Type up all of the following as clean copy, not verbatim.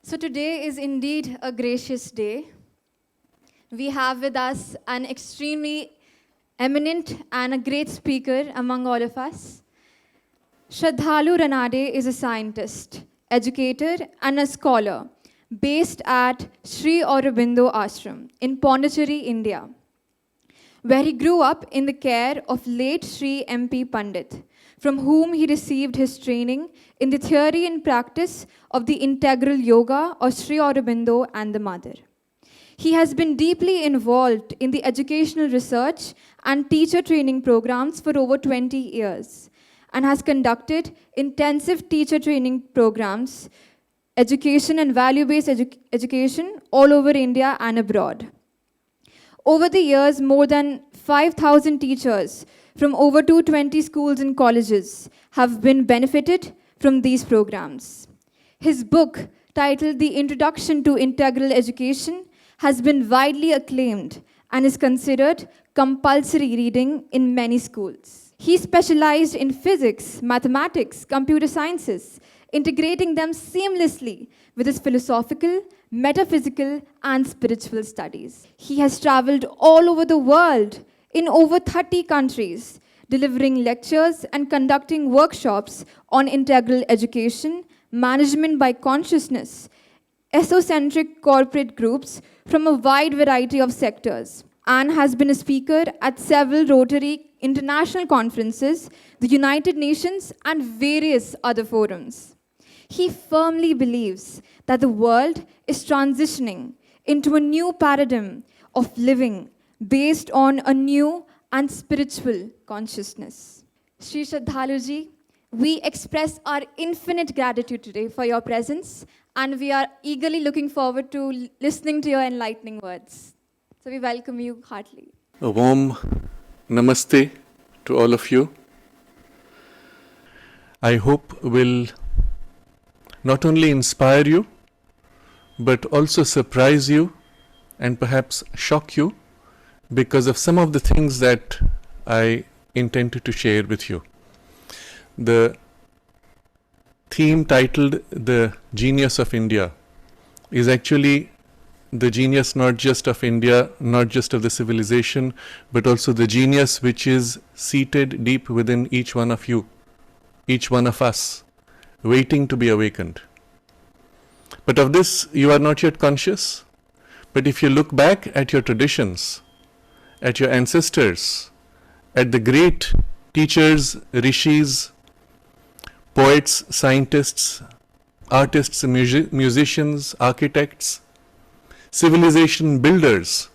So today is indeed a gracious day. We have with us an extremely eminent and a great speaker among all of us. Sraddhalu Ranade is a scientist, educator, and a scholar based at Sri Aurobindo Ashram in Pondicherry, India, where he grew up in the care of late Sri M.P. Pandit, from whom he received his training in the theory and practice of the integral yoga of Sri Aurobindo and the Mother. He has been deeply involved in the educational research and teacher training programs for over 20 years and has conducted intensive teacher training programs, education and value-based education all over India and abroad. Over the years, more than 5,000 teachers from over 220 schools and colleges have been benefited from these programs. His book, titled The Introduction to Integral Education, has been widely acclaimed and is considered compulsory reading in many schools. He specialized in physics, mathematics, computer sciences, integrating them seamlessly with his philosophical, metaphysical, and spiritual studies. He has traveled all over the world in over 30 countries, delivering lectures and conducting workshops on integral education, management by consciousness, esocentric corporate groups from a wide variety of sectors, and has been a speaker at several Rotary international conferences, the United Nations, and various other forums. He firmly believes that the world is transitioning into a new paradigm of living based on a new and spiritual consciousness. Sri Sraddhaluji, we express our infinite gratitude today for your presence, and we are eagerly looking forward to listening to your enlightening words. So we welcome you heartily. A warm namaste to all of you. I hope will not only inspire you, but also surprise you and perhaps shock you because of some of the things that I intended to share with you. The theme titled The Genius of India is actually the genius not just of India, not just of the civilization, but also the genius which is seated deep within each one of you, each one of us, waiting to be awakened. But of this you are not yet conscious. But if you look back at your traditions, at your ancestors, at the great teachers, rishis, poets, scientists, artists, musicians, architects, civilization builders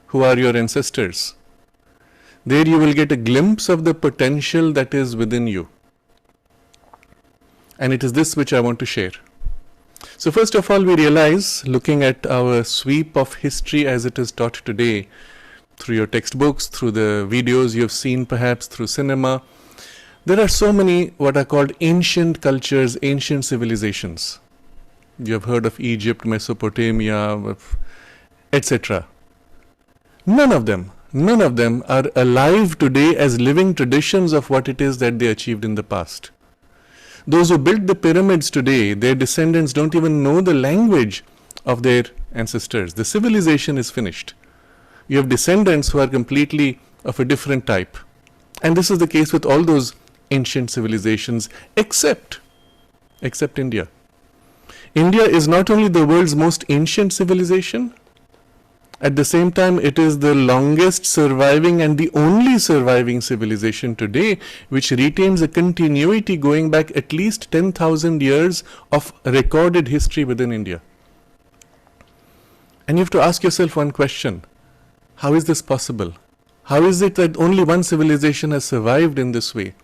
who are your ancestors, there you will get a glimpse of the potential that is within you. And it is this which I want to share. So first of all, we realize, looking at our sweep of history as it is taught today, through your textbooks, through the videos you have seen perhaps, through cinema, there are so many what are called ancient cultures, ancient civilizations. You have heard of Egypt, Mesopotamia, etc. None of them are alive today as living traditions of what it is that they achieved in the past. Those who built the pyramids today, their descendants don't even know the language of their ancestors. The civilization is finished. You have descendants who are completely of a different type. And this is the case with all those ancient civilizations, except India. India is not only the world's most ancient civilization, at the same time it is the longest surviving and the only surviving civilization today which retains a continuity going back at least 10,000 years of recorded history within India. And you have to ask yourself one question. How is this possible? How is it that only one civilization has survived in this way?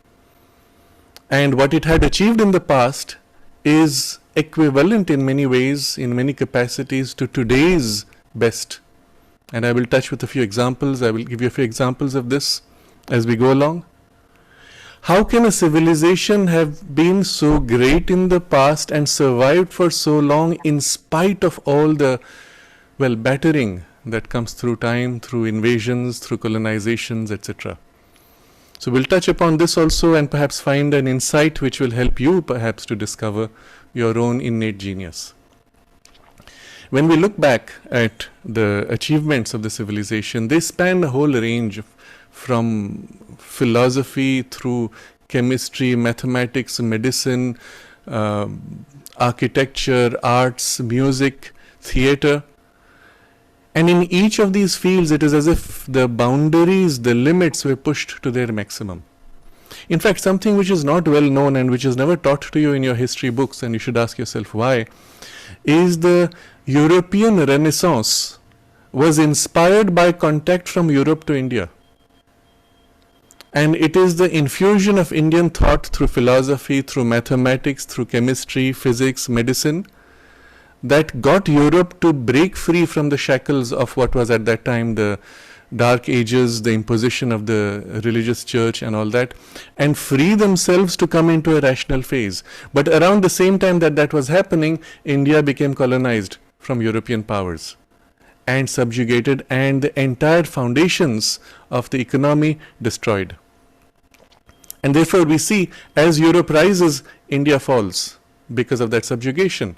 And what it had achieved in the past is equivalent in many ways, in many capacities, to today's best. And I will touch with a few examples. I will give you a few examples of this as we go along. How can a civilization have been so great in the past and survived for so long in spite of all the, battering that comes through time, through invasions, through colonizations, etc. So we'll touch upon this also and perhaps find an insight which will help you perhaps to discover your own innate genius. when we look back at the achievements of the civilization, they span a whole range from philosophy through chemistry, mathematics, medicine, architecture, arts, music, theater. And in each of these fields, it is as if the boundaries, the limits were pushed to their maximum. In fact, something which is not well known and which is never taught to you in your history books, and you should ask yourself why, is the European Renaissance was inspired by contact from Europe to India. And it is the infusion of Indian thought through philosophy, through mathematics, through chemistry, physics, medicine, that got Europe to break free from the shackles of what was at that time the Dark Ages, the imposition of the religious church and all that, and free themselves to come into a rational phase. But around the same time that that was happening, India became colonized from European powers and subjugated, and the entire foundations of the economy destroyed. And therefore we see, as Europe rises, India falls because of that subjugation.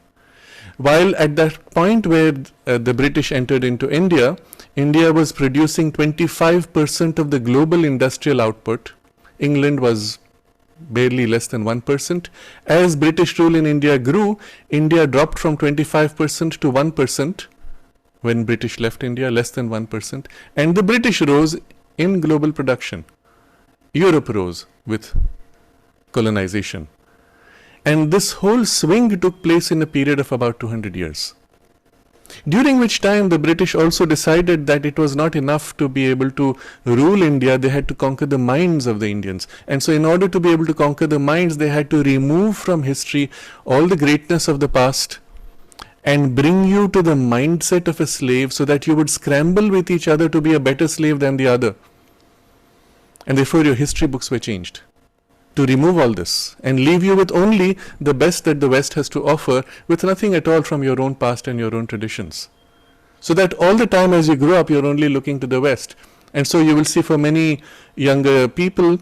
While at that point where the British entered into India, India was producing 25% of the global industrial output. England was barely less than 1%. As British rule in India grew, India dropped from 25% to 1% when British left India, less than 1%. And the British rose in global production. Europe rose with colonization. And this whole swing took place in a period of about 200 years. During which time the British also decided that it was not enough to be able to rule India, they had to conquer the minds of the Indians. And so in order to be able to conquer the minds, they had to remove from history all the greatness of the past and bring you to the mindset of a slave so that you would scramble with each other to be a better slave than the other. And therefore your history books were changed to remove all this and leave you with only the best that the West has to offer, with nothing at all from your own past and your own traditions. So that all the time as you grow up, you're only looking to the West. And so you will see for many younger people,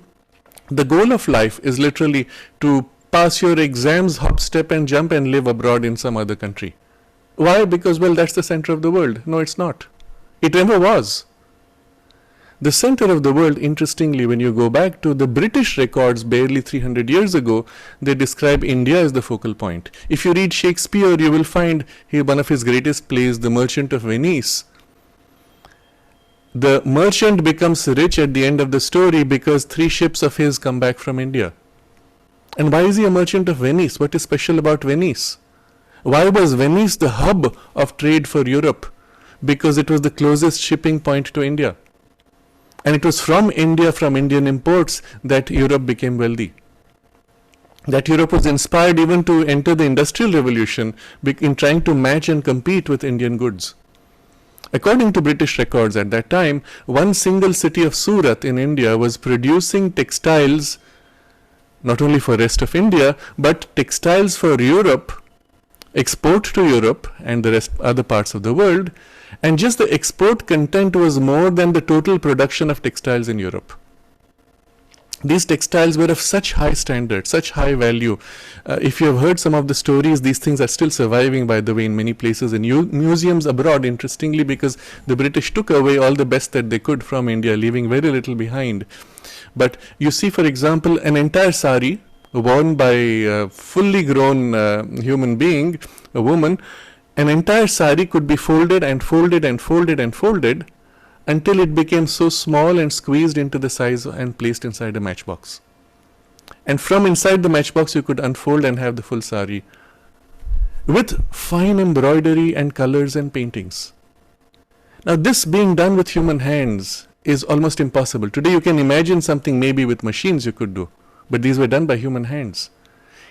the goal of life is literally to pass your exams, hop, step and jump and live abroad in some other country. Why? Because, well, that's the center of the world. No, it's not. It never was. The center of the world, interestingly, when you go back to the British records barely 300 years ago, they describe India as the focal point. If you read Shakespeare, you will find here one of his greatest plays, The Merchant of Venice. The merchant becomes rich at the end of the story because 3 ships of his come back from India. And why is he a merchant of Venice? What is special about Venice? Why was Venice the hub of trade for Europe? Because it was the closest shipping point to India. And it was from India, from Indian imports, that Europe became wealthy. That Europe was inspired even to enter the Industrial Revolution in trying to match and compete with Indian goods. According to British records at that time, one single city of Surat in India was producing textiles not only for rest of India, but textiles for Europe, export to Europe and the rest other parts of the world. And just the export content was more than the total production of textiles in Europe. These textiles were of such high standard, such high value. If you have heard some of the stories, these things are still surviving, by the way, in many places, in museums abroad, interestingly, because the British took away all the best that they could from India, leaving very little behind. But you see, for example, an entire sari worn by a fully grown human being, a woman. An entire sari could be folded and folded and folded and folded until it became so small and squeezed into the size and placed inside a matchbox. And from inside the matchbox you could unfold and have the full sari with fine embroidery and colors and paintings. Now this being done with human hands is almost impossible. Today you can imagine something maybe with machines you could do, but these were done by human hands.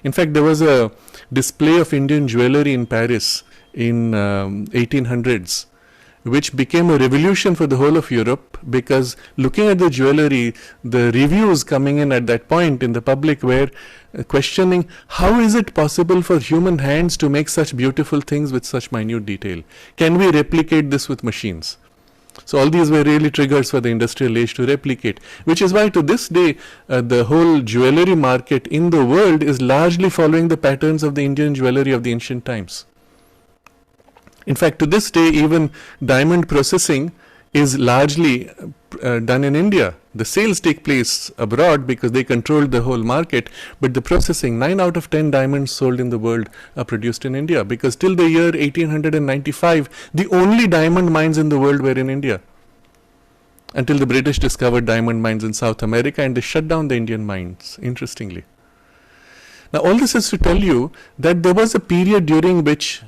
In fact, there was a display of Indian jewelry in Paris in 1800s, which became a revolution for the whole of Europe, because looking at the jewelry, the reviews coming in at that point in the public were questioning, how is it possible for human hands to make such beautiful things with such minute detail? Can we replicate this with machines? So all these were really triggers for the industrial age to replicate, which is why to this day the whole jewelry market in the world is largely following the patterns of the Indian jewelry of the ancient times. In fact, to this day, even diamond processing is largely done in India. The sales take place abroad because they control the whole market, but the processing, 9 out of 10 diamonds sold in the world are produced in India, because till the year 1895, the only diamond mines in the world were in India. Until the British discovered diamond mines in South America and they shut down the Indian mines, interestingly. Now, all this is to tell you that there was a period during which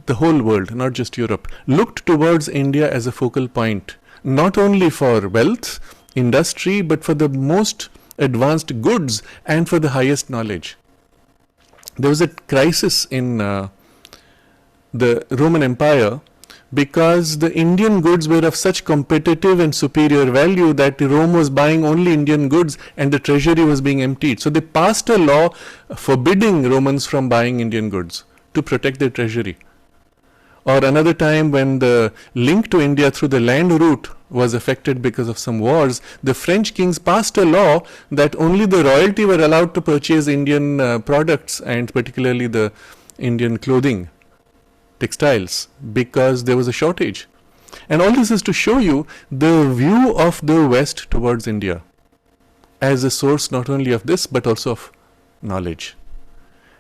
the whole world, not just Europe, looked towards India as a focal point, not only for wealth, industry, but for the most advanced goods and for the highest knowledge. There was a crisis in the Roman Empire because the Indian goods were of such competitive and superior value that Rome was buying only Indian goods and the treasury was being emptied. So they passed a law forbidding Romans from buying Indian goods to protect their treasury. Or another time when the link to India through the land route was affected because of some wars, the French kings passed a law that only the royalty were allowed to purchase Indian products, and particularly the Indian clothing, textiles, because there was a shortage. And all this is to show you the view of the West towards India as a source not only of this but also of knowledge.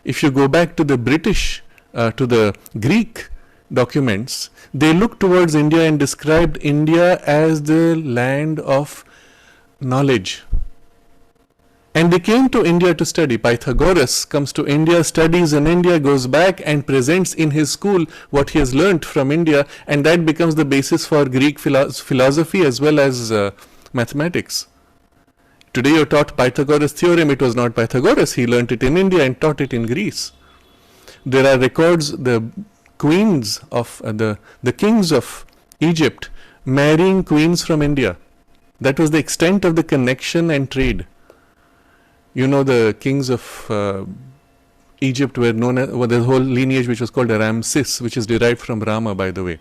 If you go back to the British, to the Greek documents, they looked towards India and described India as the land of knowledge. And they came to India to study. Pythagoras comes to India, studies in India, goes back and presents in his school what he has learnt from India, and that becomes the basis for Greek philosophy as well as mathematics. Today you're taught Pythagoras' theorem. It was not Pythagoras. He learnt it in India and taught it in Greece. There are records, the queens of the kings of Egypt marrying queens from India. That was the extent of the connection and trade. You know, the kings of Egypt were known as, well, the whole lineage which was called Ramses, which is derived from Rama, by the way.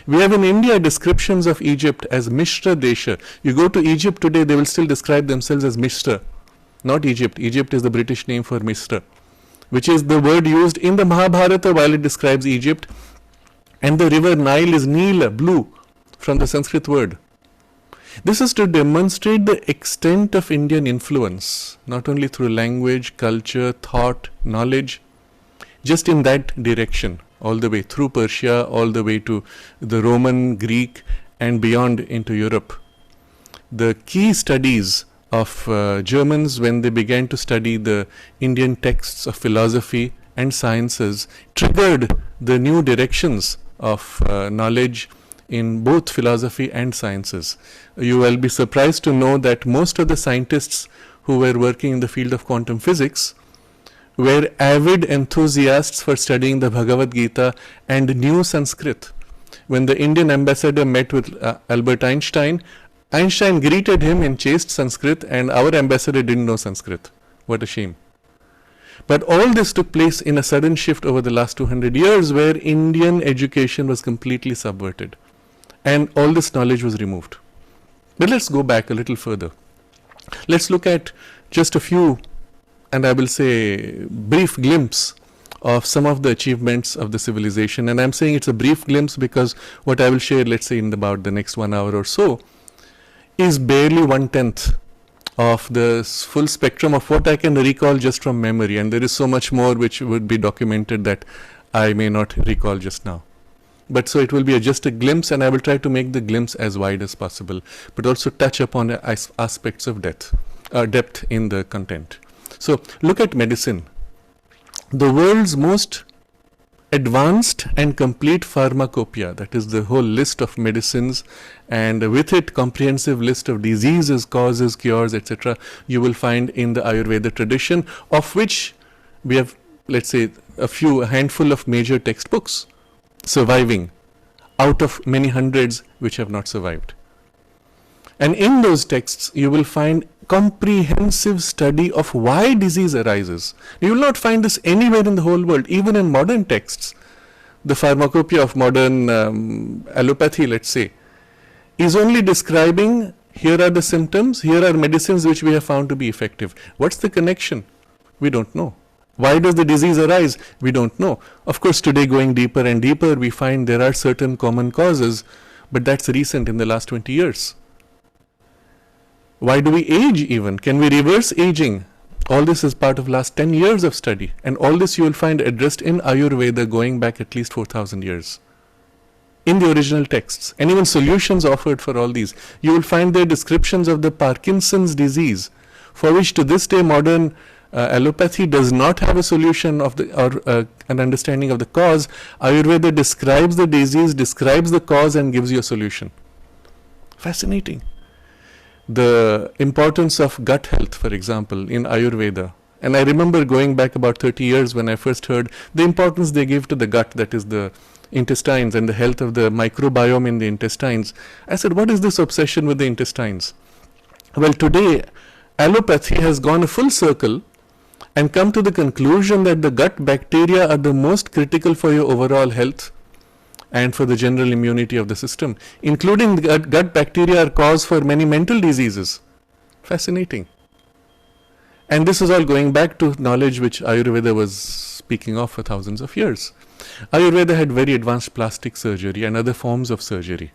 We have in India descriptions of Egypt as Mishra Desha. You go to Egypt today, they will still describe themselves as Mishra, not Egypt. Egypt is the British name for Mishra, which is the word used in the Mahabharata while it describes Egypt. And the river Nile is Nila, blue, from the Sanskrit word. This is to demonstrate the extent of Indian influence, not only through language, culture, thought, knowledge, just in that direction, all the way through Persia, all the way to the Roman, Greek, and beyond into Europe. The key studies of Germans, when they began to study the Indian texts of philosophy and sciences, triggered the new directions of knowledge in both philosophy and sciences. You will be surprised to know that most of the scientists who were working in the field of quantum physics were avid enthusiasts for studying the Bhagavad Gita and knew Sanskrit. When the Indian ambassador met with Albert Einstein, Einstein greeted him in chaste Sanskrit, and our ambassador didn't know Sanskrit. What a shame. But all this took place in a sudden shift over the last 200 years where Indian education was completely subverted and all this knowledge was removed. But let's go back a little further. Let's look at just a few, and I will say brief glimpse of some of the achievements of the civilization. And I'm saying it's a brief glimpse because what I will share, let's say in about the next 1 hour or so, is barely 1/10 of the full spectrum of what I can recall just from memory. And there is so much more which would be documented that I may not recall just now. But so it will be just a glimpse, and I will try to make the glimpse as wide as possible, but also touch upon aspects of depth in the content. So look at medicine. The world's most advanced and complete pharmacopoeia, that is the whole list of medicines, and with it comprehensive list of diseases, causes, cures, etc., you will find in the Ayurveda tradition, of which we have, let's say, a handful of major textbooks surviving out of many hundreds which have not survived. And in those texts you will find comprehensive study of why disease arises. You will not find this anywhere in the whole world, even in modern texts. The pharmacopoeia of modern allopathy, let's say, is only describing here are the symptoms, here are medicines which we have found to be effective. What's the connection? We don't know. Why does the disease arise? We don't know. Of course, today going deeper and deeper, we find there are certain common causes, but that's recent in the last 20 years. Why do we age even? Can we reverse aging? All this is part of last 10 years of study, and all this you will find addressed in Ayurveda going back at least 4,000 years. In the original texts, and even solutions offered for all these. You will find there descriptions of the Parkinson's disease, for which to this day modern allopathy does not have a solution of the or an understanding of the cause. Ayurveda describes the disease, describes the cause, and gives you a solution. Fascinating. The importance of gut health, for example, in Ayurveda. And I remember going back about 30 years when I first heard the importance they give to the gut, that is the intestines, and the health of the microbiome in the intestines. I said, what is this obsession with the intestines? Well, today, allopathy has gone a full circle and come to the conclusion that the gut bacteria are the most critical for your overall health and for the general immunity of the system, including the gut bacteria are cause for many mental diseases. Fascinating. And this is all going back to knowledge which Ayurveda was speaking of for thousands of years. Ayurveda had very advanced plastic surgery and other forms of surgery.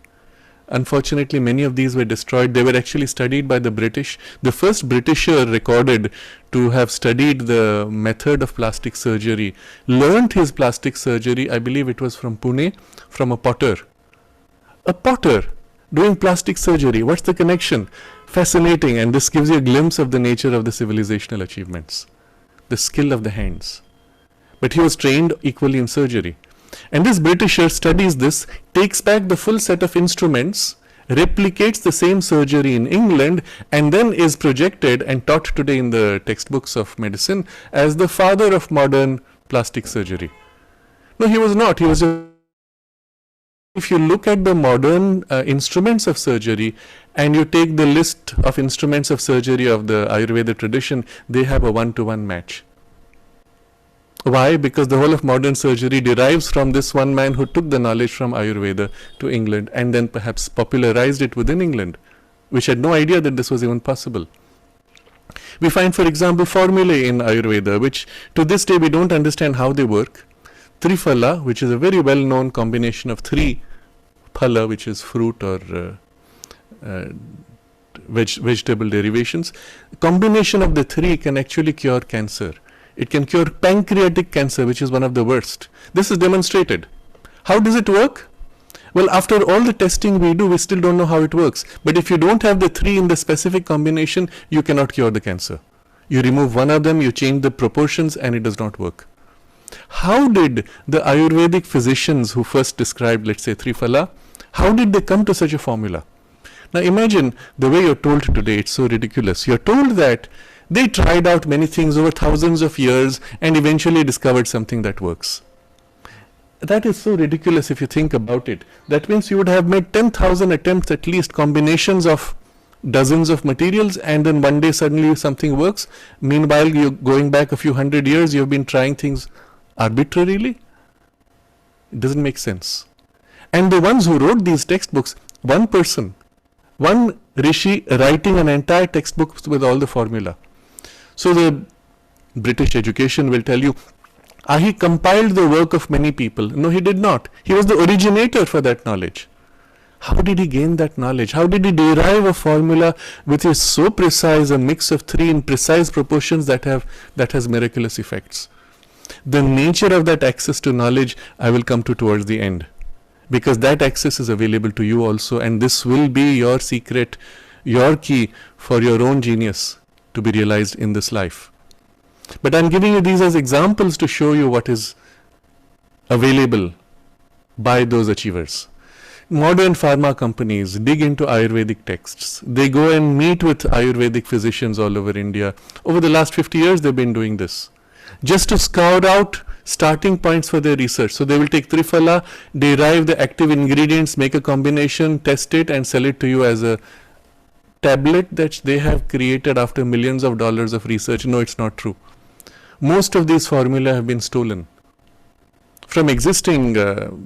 Unfortunately, many of these were destroyed. They were actually studied by the British. The first Britisher recorded to have studied the method of plastic surgery, learnt his plastic surgery, I believe it was from Pune, from a potter. A potter doing plastic surgery. What's the connection? Fascinating, and this gives you a glimpse of the nature of the civilizational achievements, the skill of the hands. But he was trained equally in surgery. And this Britisher studies this, takes back the full set of instruments, replicates the same surgery in England, and then is projected and taught today in the textbooks of medicine as the father of modern plastic surgery. No, he was not. He was just... If you look at the modern instruments of surgery and you take the list of instruments of surgery of the Ayurveda tradition, they have a one-to-one match. Why? Because the whole of modern surgery derives from this one man who took the knowledge from Ayurveda to England and then perhaps popularized it within England, which had no idea that this was even possible. We find, for example, formulae in Ayurveda, which to this day we don't understand how they work. Triphala, which is a very well-known combination of three phala, which is fruit or vegetable derivations. The combination of the three can actually cure cancer. It can cure pancreatic cancer, which is one of the worst. This is demonstrated. How does it work? Well, after all the testing we do, we still don't know how it works. But if you don't have the three in the specific combination, you cannot cure the cancer. You remove one of them, you change the proportions, and it does not work. How did the Ayurvedic physicians who first described, let's say, Triphala, how did they come to such a formula? Now imagine the way you're told today, it's so ridiculous. You're told that they tried out many things over thousands of years and eventually discovered something that works. That is so ridiculous if you think about it. That means you would have made 10,000 attempts, at least combinations of dozens of materials, and then one day suddenly something works. Meanwhile, you're going back a few hundred years, you've been trying things arbitrarily. It doesn't make sense. And the ones who wrote these textbooks, one person, one rishi writing an entire textbook with all the formula. So the British education will tell you, he compiled the work of many people. No, he did not. He was the originator for that knowledge. How did he gain that knowledge? How did he derive a formula which is so precise, a mix of three in precise proportions that has miraculous effects? The nature of that access to knowledge I will come to towards the end, because that access is available to you also, and this will be your secret, your key for your own genius to be realized in this life. But I'm giving you these as examples to show you what is available by those achievers. Modern pharma companies dig into Ayurvedic texts. They go and meet with Ayurvedic physicians all over India. Over the last 50 years, they've been doing this, just to scout out starting points for their research. So they will take Triphala, derive the active ingredients, make a combination, test it, and sell it to you as a tablet that they have created after millions of dollars of research. No, it's not true. Most of these formulae have been stolen from existing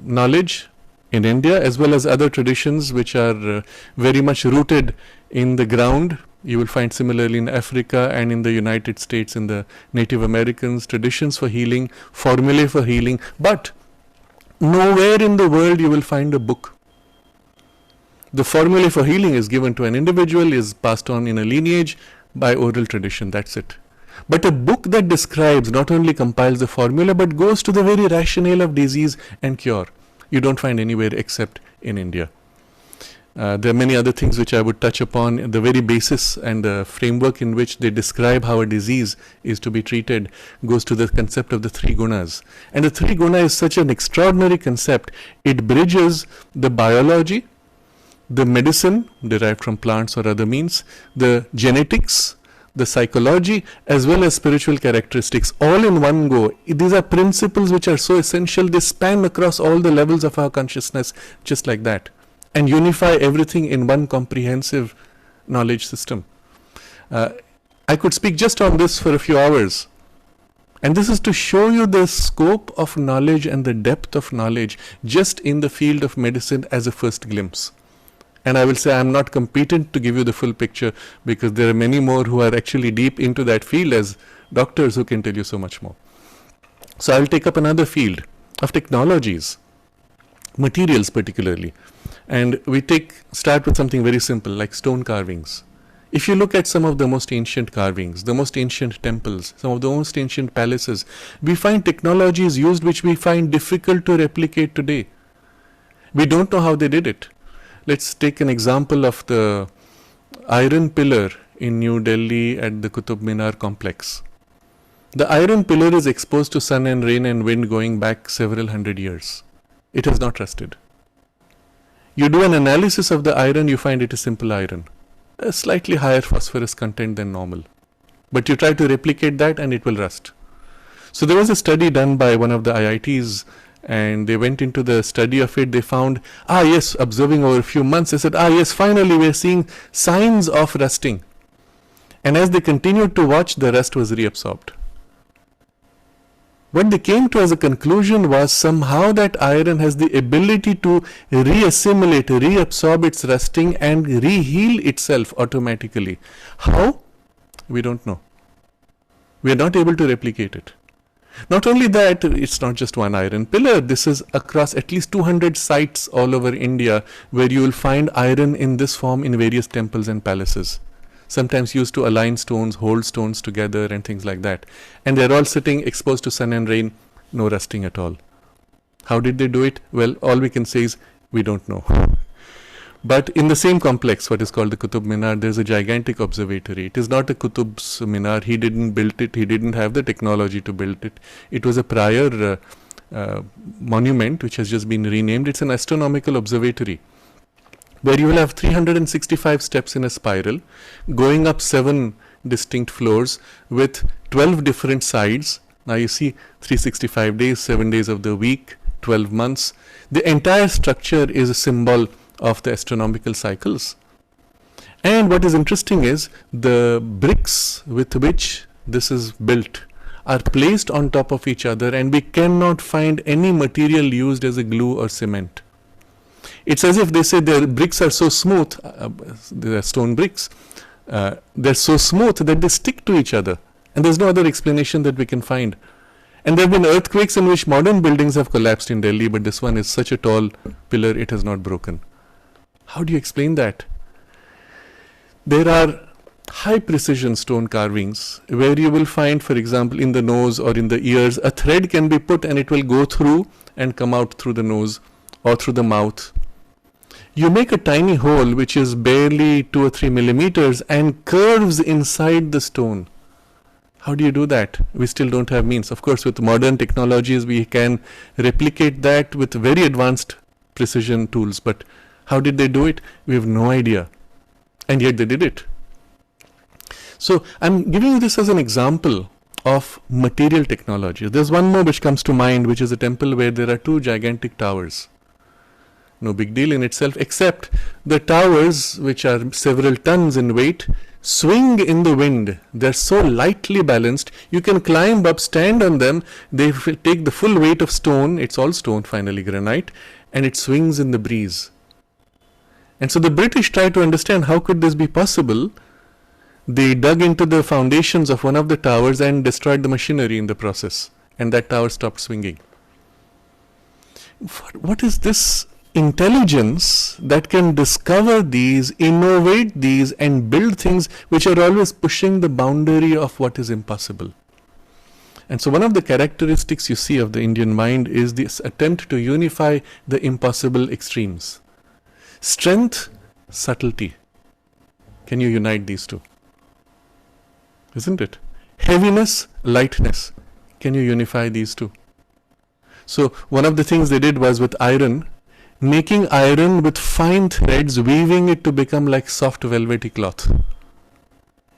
knowledge in India, as well as other traditions which are very much rooted in the ground You will find similarly in Africa and in the United States, in the Native Americans, traditions for healing, formulae for healing, but nowhere in the world you will find a book. The formula for healing is given to an individual, is passed on in a lineage by oral tradition, that's it. But a book that describes, not only compiles the formula, but goes to the very rationale of disease and cure, you don't find anywhere except in India. There are many other things which I would touch upon. The very basis and the framework in which they describe how a disease is to be treated goes to the concept of the three gunas. And the three guna is such an extraordinary concept. It bridges the biology, the medicine derived from plants or other means, the genetics, the psychology, as well as spiritual characteristics, all in one go. These are principles which are so essential. They span across all the levels of our consciousness, just like that, and unify everything in one comprehensive knowledge system. I could speak just on this for a few hours. And this is to show you the scope of knowledge and the depth of knowledge just in the field of medicine as a first glimpse. And I will say I am not competent to give you the full picture, because there are many more who are actually deep into that field as doctors who can tell you so much more. So I will take up another field of technologies, materials particularly. And we start with something very simple like stone carvings. If you look at some of the most ancient carvings, the most ancient temples, some of the most ancient palaces, we find technologies used which we find difficult to replicate today. We don't know how they did it. Let's take an example of the iron pillar in New Delhi at the Qutub Minar complex. The iron pillar is exposed to sun and rain and wind going back several hundred years. It has not rusted. You do an analysis of the iron, you find it is simple iron, a slightly higher phosphorus content than normal. But you try to replicate that and it will rust. So there was a study done by one of the IITs, and they went into the study of it. They found, yes, observing over a few months, they said, yes, finally we are seeing signs of rusting. And as they continued to watch, the rust was reabsorbed. What they came to as a conclusion was somehow that iron has the ability to reassimilate, reabsorb its rusting and reheal itself automatically. How? We don't know. We are not able to replicate it. Not only that, it's not just one iron pillar. This is across at least 200 sites all over India where you will find iron in this form in various temples and palaces. Sometimes used to align stones, hold stones together and things like that. And they're all sitting exposed to sun and rain, no rusting at all. How did they do it? Well, all we can say is we don't know. But in the same complex, what is called the Qutub Minar, there's a gigantic observatory. It is not a Qutub's Minar. He didn't build it. He didn't have the technology to build it. It was a prior monument which has just been renamed. It's an astronomical observatory where you will have 365 steps in a spiral going up 7 distinct floors with 12 different sides. Now you see 365 days, 7 days of the week, 12 months. The entire structure is a symbol of the astronomical cycles. And what is interesting is the bricks with which this is built are placed on top of each other, and we cannot find any material used as a glue or cement. It's as if they say their bricks are so smooth, they are stone bricks, they're so smooth that they stick to each other, and there's no other explanation that we can find. And there have been earthquakes in which modern buildings have collapsed in Delhi, but this one is such a tall pillar, it has not broken. How do you explain that? There are high precision stone carvings where you will find, for example, in the nose or in the ears, a thread can be put and it will go through and come out through the nose or through the mouth. You make a tiny hole which is barely 2 or 3 millimeters and curves inside the stone. How do you do that? We still don't have means. Of course, with modern technologies, we can replicate that with very advanced precision tools, but how did they do it? We have no idea. And yet they did it. So I'm giving you this as an example of material technology. There's one more which comes to mind, which is a temple where there are 2 gigantic towers. No big deal in itself, except the towers, which are several tons in weight, swing in the wind. They're so lightly balanced, you can climb up, stand on them, they take the full weight of stone, it's all stone finally, granite, and it swings in the breeze. And so the British tried to understand how could this be possible. They dug into the foundations of one of the towers and destroyed the machinery in the process, and that tower stopped swinging. What is this intelligence that can discover these, innovate these, and build things which are always pushing the boundary of what is impossible? And so one of the characteristics you see of the Indian mind is this attempt to unify the impossible extremes. Strength, subtlety. Can you unite these two? Isn't it? Heaviness, lightness. Can you unify these two? So one of the things they did was with iron, making iron with fine threads, weaving it to become like soft velvety cloth.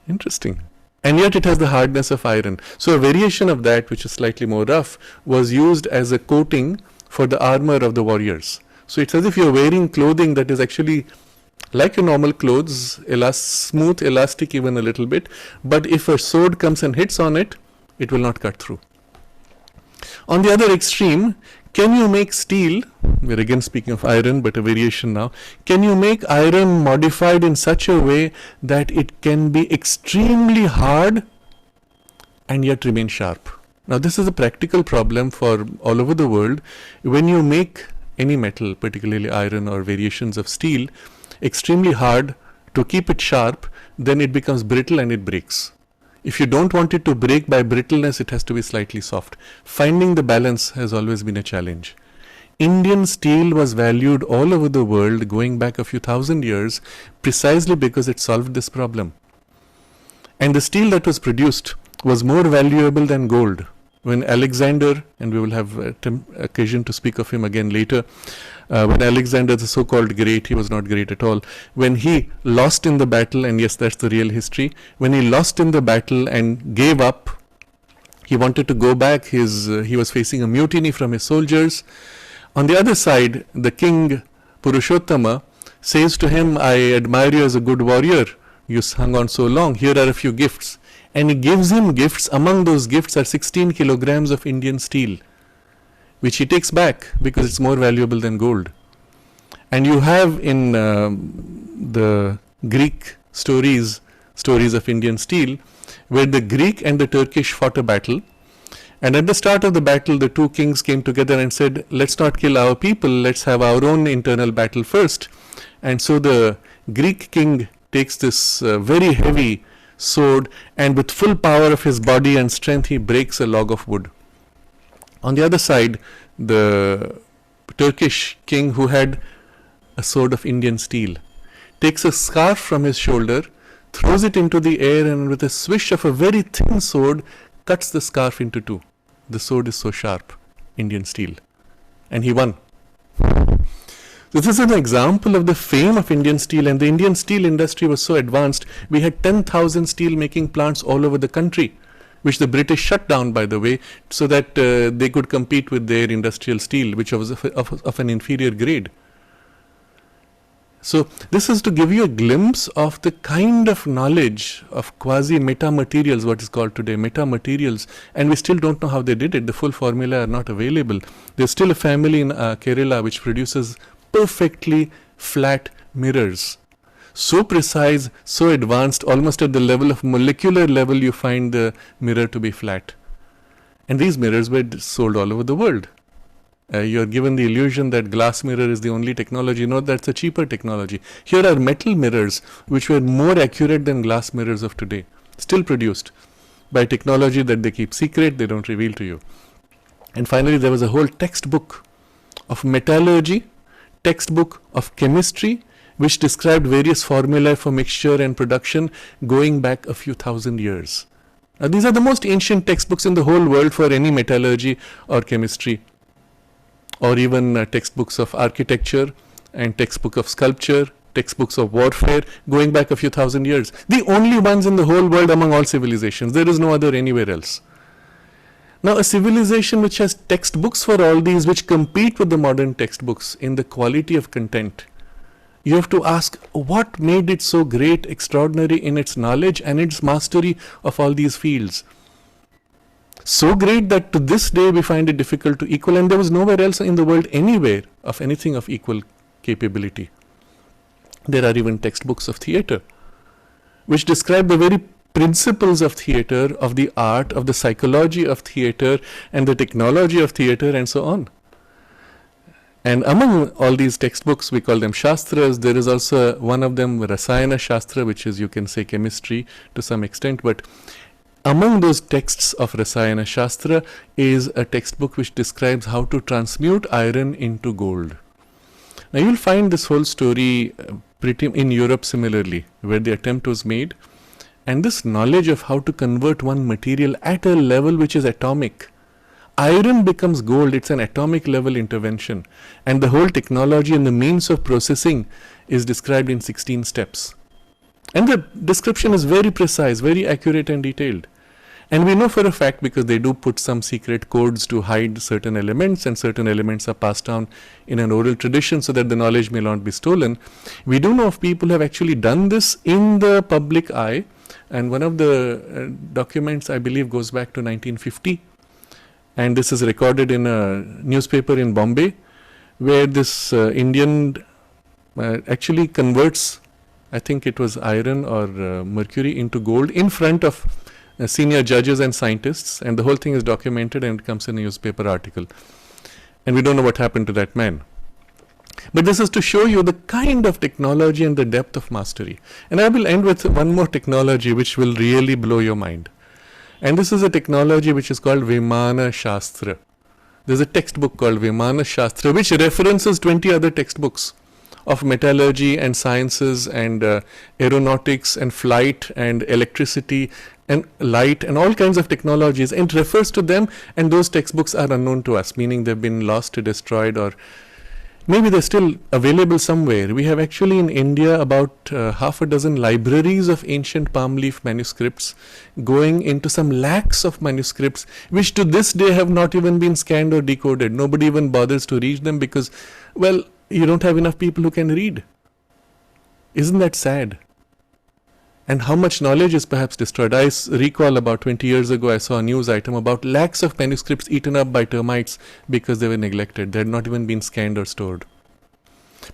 Interesting. And yet it has the hardness of iron. So a variation of that, which is slightly more rough, was used as a coating for the armor of the warriors. So it's as if you're wearing clothing that is actually like your normal clothes, smooth, elastic even a little bit, but if a sword comes and hits on it, it will not cut through. On the other extreme, can you make steel, we're again speaking of iron but a variation now, can you make iron modified in such a way that it can be extremely hard and yet remain sharp? Now this is a practical problem for all over the world. When you make any metal, particularly iron or variations of steel, extremely hard to keep it sharp, then it becomes brittle and it breaks. If you don't want it to break by brittleness, it has to be slightly soft. Finding the balance has always been a challenge. Indian steel was valued all over the world going back a few thousand years precisely because it solved this problem. And the steel that was produced was more valuable than gold. When Alexander, and we will have occasion to speak of him again later, when Alexander the so-called great, he was not great at all, when he lost in the battle, and yes, that's the real history, when he lost in the battle and gave up, he wanted to go back, he was facing a mutiny from his soldiers. On the other side, the king Purushottama says to him, I admire you as a good warrior, you hung on so long, here are a few gifts. And he gives him gifts. Among those gifts are 16 kilograms of Indian steel, which he takes back because it's more valuable than gold. And you have in the Greek stories of Indian steel, where the Greek and the Turkish fought a battle. And at the start of the battle, the two kings came together and said, let's not kill our people, let's have our own internal battle first. And so the Greek king takes this very heavy sword, and with full power of his body and strength, he breaks a log of wood. On the other side, the Turkish king, who had a sword of Indian steel, takes a scarf from his shoulder, throws it into the air, and with a swish of a very thin sword, cuts the scarf into two. The sword is so sharp, Indian steel. And he won. This is an example of the fame of Indian steel, and the Indian steel industry was so advanced. We had 10,000 steel making plants all over the country, which the British shut down, by the way, so that they could compete with their industrial steel, which was of an inferior grade. So this is to give you a glimpse of the kind of knowledge of quasi-metamaterials, what is called today, metamaterials, and we still don't know how they did it. The full formula are not available. There's still a family in Kerala which produces perfectly flat mirrors. So precise, so advanced, almost at the level of molecular level you find the mirror to be flat. And these mirrors were sold all over the world. You're given the illusion that glass mirror is the only technology. No, that's a cheaper technology. Here are metal mirrors which were more accurate than glass mirrors of today, still produced by technology that they keep secret, they don't reveal to you. And finally, there was a whole textbook of metallurgy, textbook of chemistry, which described various formulae for mixture and production going back a few thousand years. Now, these are the most ancient textbooks in the whole world for any metallurgy or chemistry, or even textbooks of architecture and textbook of sculpture, textbooks of warfare going back a few thousand years. The only ones in the whole world among all civilizations. There is no other anywhere else. Now, a civilization which has textbooks for all these, which compete with the modern textbooks in the quality of content, you have to ask, what made it so great, extraordinary in its knowledge and its mastery of all these fields? So great that to this day we find it difficult to equal, and there was nowhere else in the world anywhere of anything of equal capability. There are even textbooks of theatre. which describe the very principles of theatre, of the art, of the psychology of theatre, and the technology of theatre, and so on. And among all these textbooks, we call them Shastras. There is also one of them, Rasayana Shastra, which is, you can say, chemistry to some extent. But among those texts of Rasayana Shastra is a textbook which describes how to transmute iron into gold. Now you'll find this whole story pretty in Europe similarly, where the attempt was made. And this knowledge of how to convert one material at a level which is atomic. Iron becomes gold, it's an atomic level intervention. And the whole technology and the means of processing is described in 16 steps. And the description is very precise, very accurate and detailed. And we know for a fact, because they do put some secret codes to hide certain elements, and certain elements are passed down in an oral tradition so that the knowledge may not be stolen. We do know of people who have actually done this in the public eye. And one of the documents, I believe, goes back to 1950. And this is recorded in a newspaper in Bombay, where this Indian actually converts, I think it was iron or mercury, into gold in front of senior judges and scientists. And the whole thing is documented and it comes in a newspaper article. And we don't know what happened to that man. But this is to show you the kind of technology and the depth of mastery. And I will end with one more technology which will really blow your mind. And this is a technology which is called Vimana Shastra. There's a textbook called Vimana Shastra which references 20 other textbooks of metallurgy and sciences and aeronautics and flight and electricity and light and all kinds of technologies, and refers to them, and those textbooks are unknown to us, meaning they've been lost or destroyed, or maybe they're still available somewhere. We have actually in India about half a dozen libraries of ancient palm leaf manuscripts, going into some lakhs of manuscripts which to this day have not even been scanned or decoded. Nobody even bothers to read them because, well, you don't have enough people who can read. Isn't that sad? And how much knowledge is perhaps destroyed. I recall about 20 years ago I saw a news item about lakhs of manuscripts eaten up by termites because they were neglected. They had not even been scanned or stored.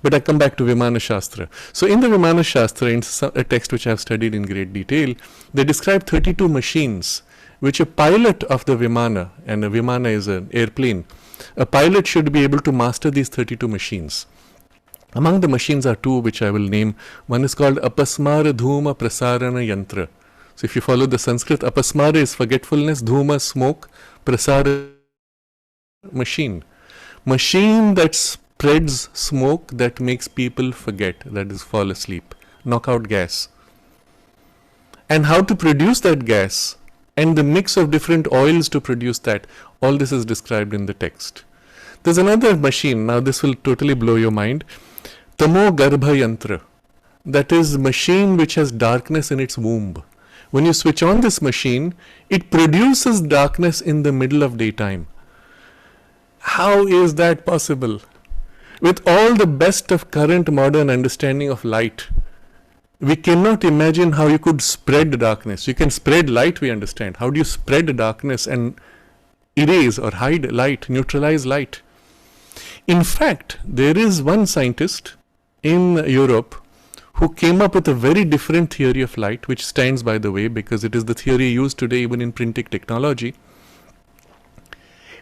But I come back to Vimana Shastra. So in the Vimana Shastra, in a text which I have studied in great detail, they describe 32 machines which a pilot of the Vimana, and a Vimana is an airplane, a pilot should be able to master these 32 machines. Among the machines are two which I will name. One is called Apasmara Dhuma Prasarana Yantra. So if you follow the Sanskrit, Apasmara is forgetfulness, Dhuma smoke, Prasara machine. Machine that spreads smoke that makes people forget, that is fall asleep. Knockout gas. And how to produce that gas and the mix of different oils to produce that, all this is described in the text. There's another machine, now this will totally blow your mind. Tamo Garbha Yantra, that is machine which has darkness in its womb. When you switch on this machine, it produces darkness in the middle of daytime. How is that possible? With all the best of current modern understanding of light, we cannot imagine how you could spread darkness. You can spread light, we understand. How do you spread darkness and erase or hide light, neutralize light? In fact, there is one scientist in Europe who came up with a very different theory of light, which stands, by the way, because it is the theory used today even in printing technology,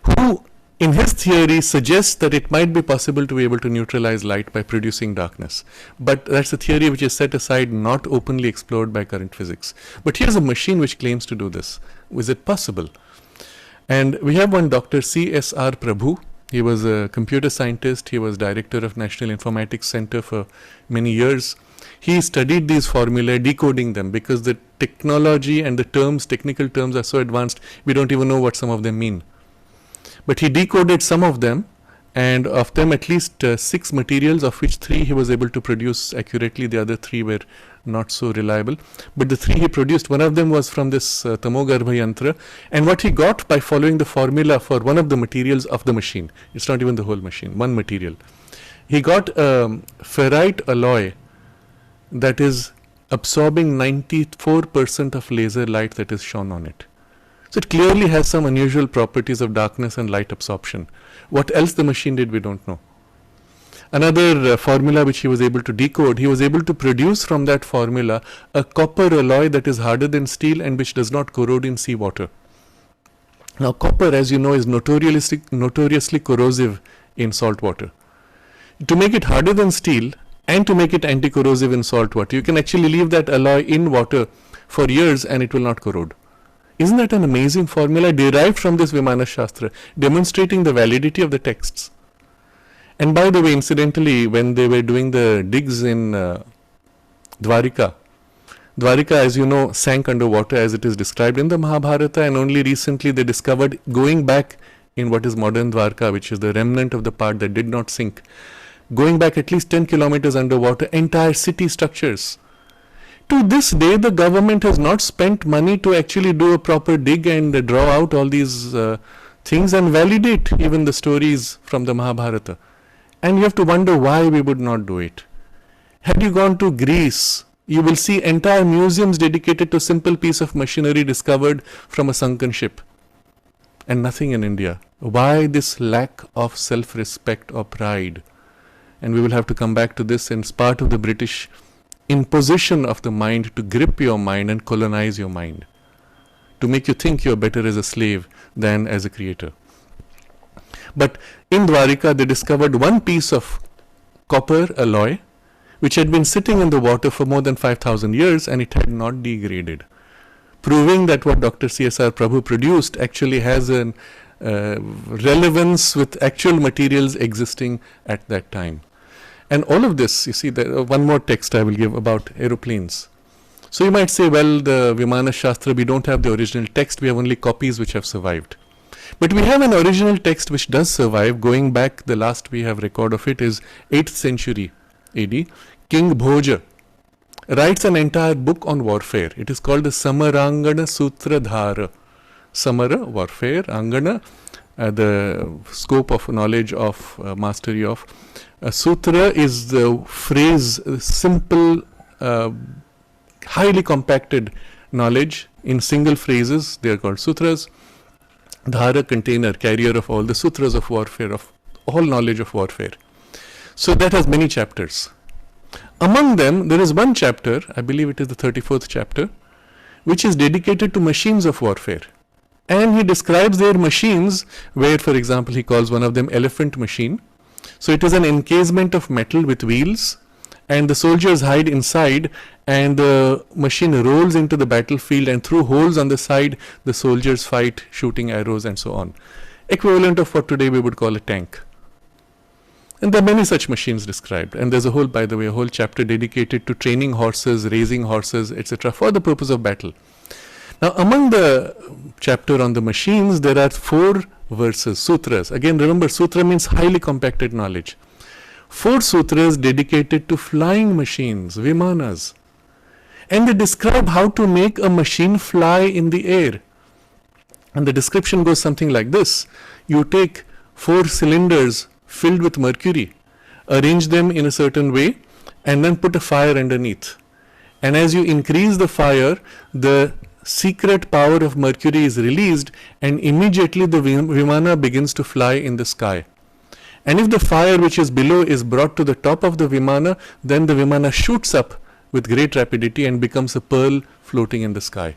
who in his theory suggests that it might be possible to be able to neutralize light by producing darkness. But that's a theory which is set aside, not openly explored by current physics. But here's a machine which claims to do this. Is it possible? And we have one Dr. C.S.R. Prabhu. He was a computer scientist. He was director of National Informatics Center for many years. He studied these formulae, decoding them, because the technology and the terms, technical terms, are so advanced, we don't even know what some of them mean. But he decoded some of them, and of them at least 6 materials, of which 3 he was able to produce accurately. The other 3 were not so reliable. But the 3 he produced, one of them was from this Tamogarbha Yantra. And what he got by following the formula for one of the materials of the machine, it's not even the whole machine, one material. He got a ferrite alloy that is absorbing 94% of laser light that is shone on it. So it clearly has some unusual properties of darkness and light absorption. What else the machine did, we don't know. another formula which he was able to decode. He was able to produce from that formula a copper alloy that is harder than steel and which does not corrode in seawater. Now, copper, as you know, is notoriously corrosive in salt water. To make it harder than steel and to make it anti-corrosive in salt water, you can actually leave that alloy in water for years and it will not corrode. Isn't that an amazing formula derived from this Vimana Shastra, demonstrating the validity of the texts? And by the way, incidentally, when they were doing the digs in Dwarika, as you know, sank underwater as it is described in the Mahabharata, and only recently they discovered, going back in what is modern Dwarka, which is the remnant of the part that did not sink, going back at least 10 kilometers underwater, entire city structures. To this day, the government has not spent money to actually do a proper dig and draw out all these things and validate even the stories from the Mahabharata. And you have to wonder why we would not do it. Had you gone to Greece, you will see entire museums dedicated to a simple piece of machinery discovered from a sunken ship. And nothing in India. Why this lack of self-respect or pride? And we will have to come back to this, and it's part of the British imposition of the mind to grip your mind and colonize your mind, to make you think you're better as a slave than as a creator. But in Dwarika, they discovered one piece of copper alloy which had been sitting in the water for more than 5,000 years and it had not degraded, proving that what Dr. C.S.R. Prabhu produced actually has a relevance with actual materials existing at that time. And all of this, you see, one more text I will give about aeroplanes. So you might say, well, the Vimana Shastra, we don't have the original text, we have only copies which have survived. But we have an original text which does survive. Going back, the last we have record of it is 8th century AD. King Bhoja writes an entire book on warfare. It is called the Samarangana Sutra Dhara. Samara, warfare, Angana, the scope of knowledge of mastery of. Sutra is the phrase, simple, highly compacted knowledge in single phrases. They are called sutras. Dhara, container, carrier of all the sutras of warfare, of all knowledge of warfare. So that has many chapters. Among them, there is one chapter, I believe it is the 34th chapter, which is dedicated to machines of warfare. And he describes their machines where, for example, he calls one of them elephant machine. So it is an encasement of metal with wheels, and the soldiers hide inside, and the machine rolls into the battlefield, and through holes on the side, the soldiers fight, shooting arrows and so on. Equivalent of what today we would call a tank. And there are many such machines described. And there's a whole, by the way, a whole chapter dedicated to training horses, raising horses, etc. for the purpose of battle. Now, among the chapter on the machines, there are 4 verses, sutras. Again, remember, sutra means highly compacted knowledge. 4 sutras dedicated to flying machines, vimanas. And they describe how to make a machine fly in the air. And the description goes something like this. You take 4 cylinders filled with mercury, arrange them in a certain way, and then put a fire underneath. And as you increase the fire, the secret power of mercury is released, and immediately the vimana begins to fly in the sky. And if the fire which is below is brought to the top of the vimana, then the vimana shoots up with great rapidity and becomes a pearl floating in the sky.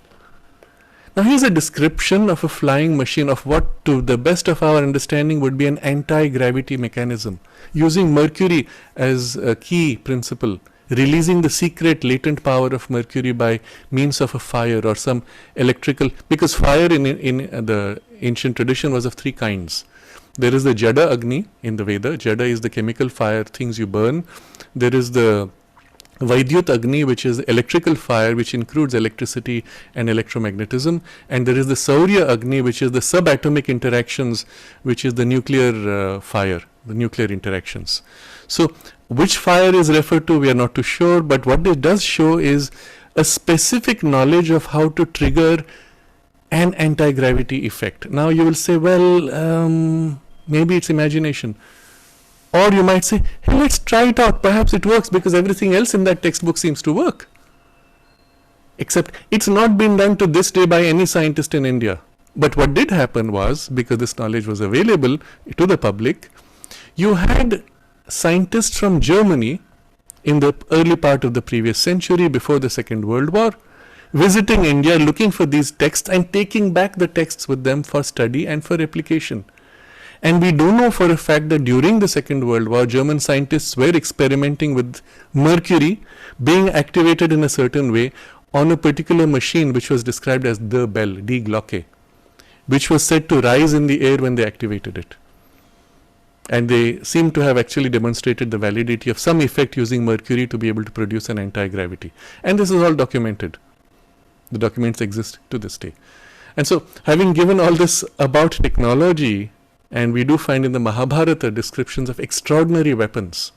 Now here's a description of a flying machine of what, to the best of our understanding, would be an anti-gravity mechanism, using mercury as a key principle, releasing the secret latent power of mercury by means of a fire or some electrical, because fire in the ancient tradition was of 3 kinds. There is the Jada Agni in the Veda. Jada is the chemical fire, things you burn. There is the Vaidyut Agni, which is electrical fire, which includes electricity and electromagnetism. And there is the Saurya Agni, which is the subatomic interactions, which is the nuclear fire, the nuclear interactions. So which fire is referred to, we are not too sure, but what it does show is a specific knowledge of how to trigger an anti-gravity effect. Now you will say, well, maybe it's imagination. Or you might say, hey, let's try it out. Perhaps it works because everything else in that textbook seems to work. Except it's not been done to this day by any scientist in India. But what did happen was, because this knowledge was available to the public, you had scientists from Germany in the early part of the previous century, before the Second World War, visiting India, looking for these texts and taking back the texts with them for study and for replication. And we do know for a fact that during the Second World War, German scientists were experimenting with mercury being activated in a certain way on a particular machine which was described as the bell, die Glocke, which was said to rise in the air when they activated it. And they seem to have actually demonstrated the validity of some effect using mercury to be able to produce an anti-gravity. And this is all documented. The documents exist to this day. And so, having given all this about technology, and we do find in the Mahabharata descriptions of extraordinary weapons.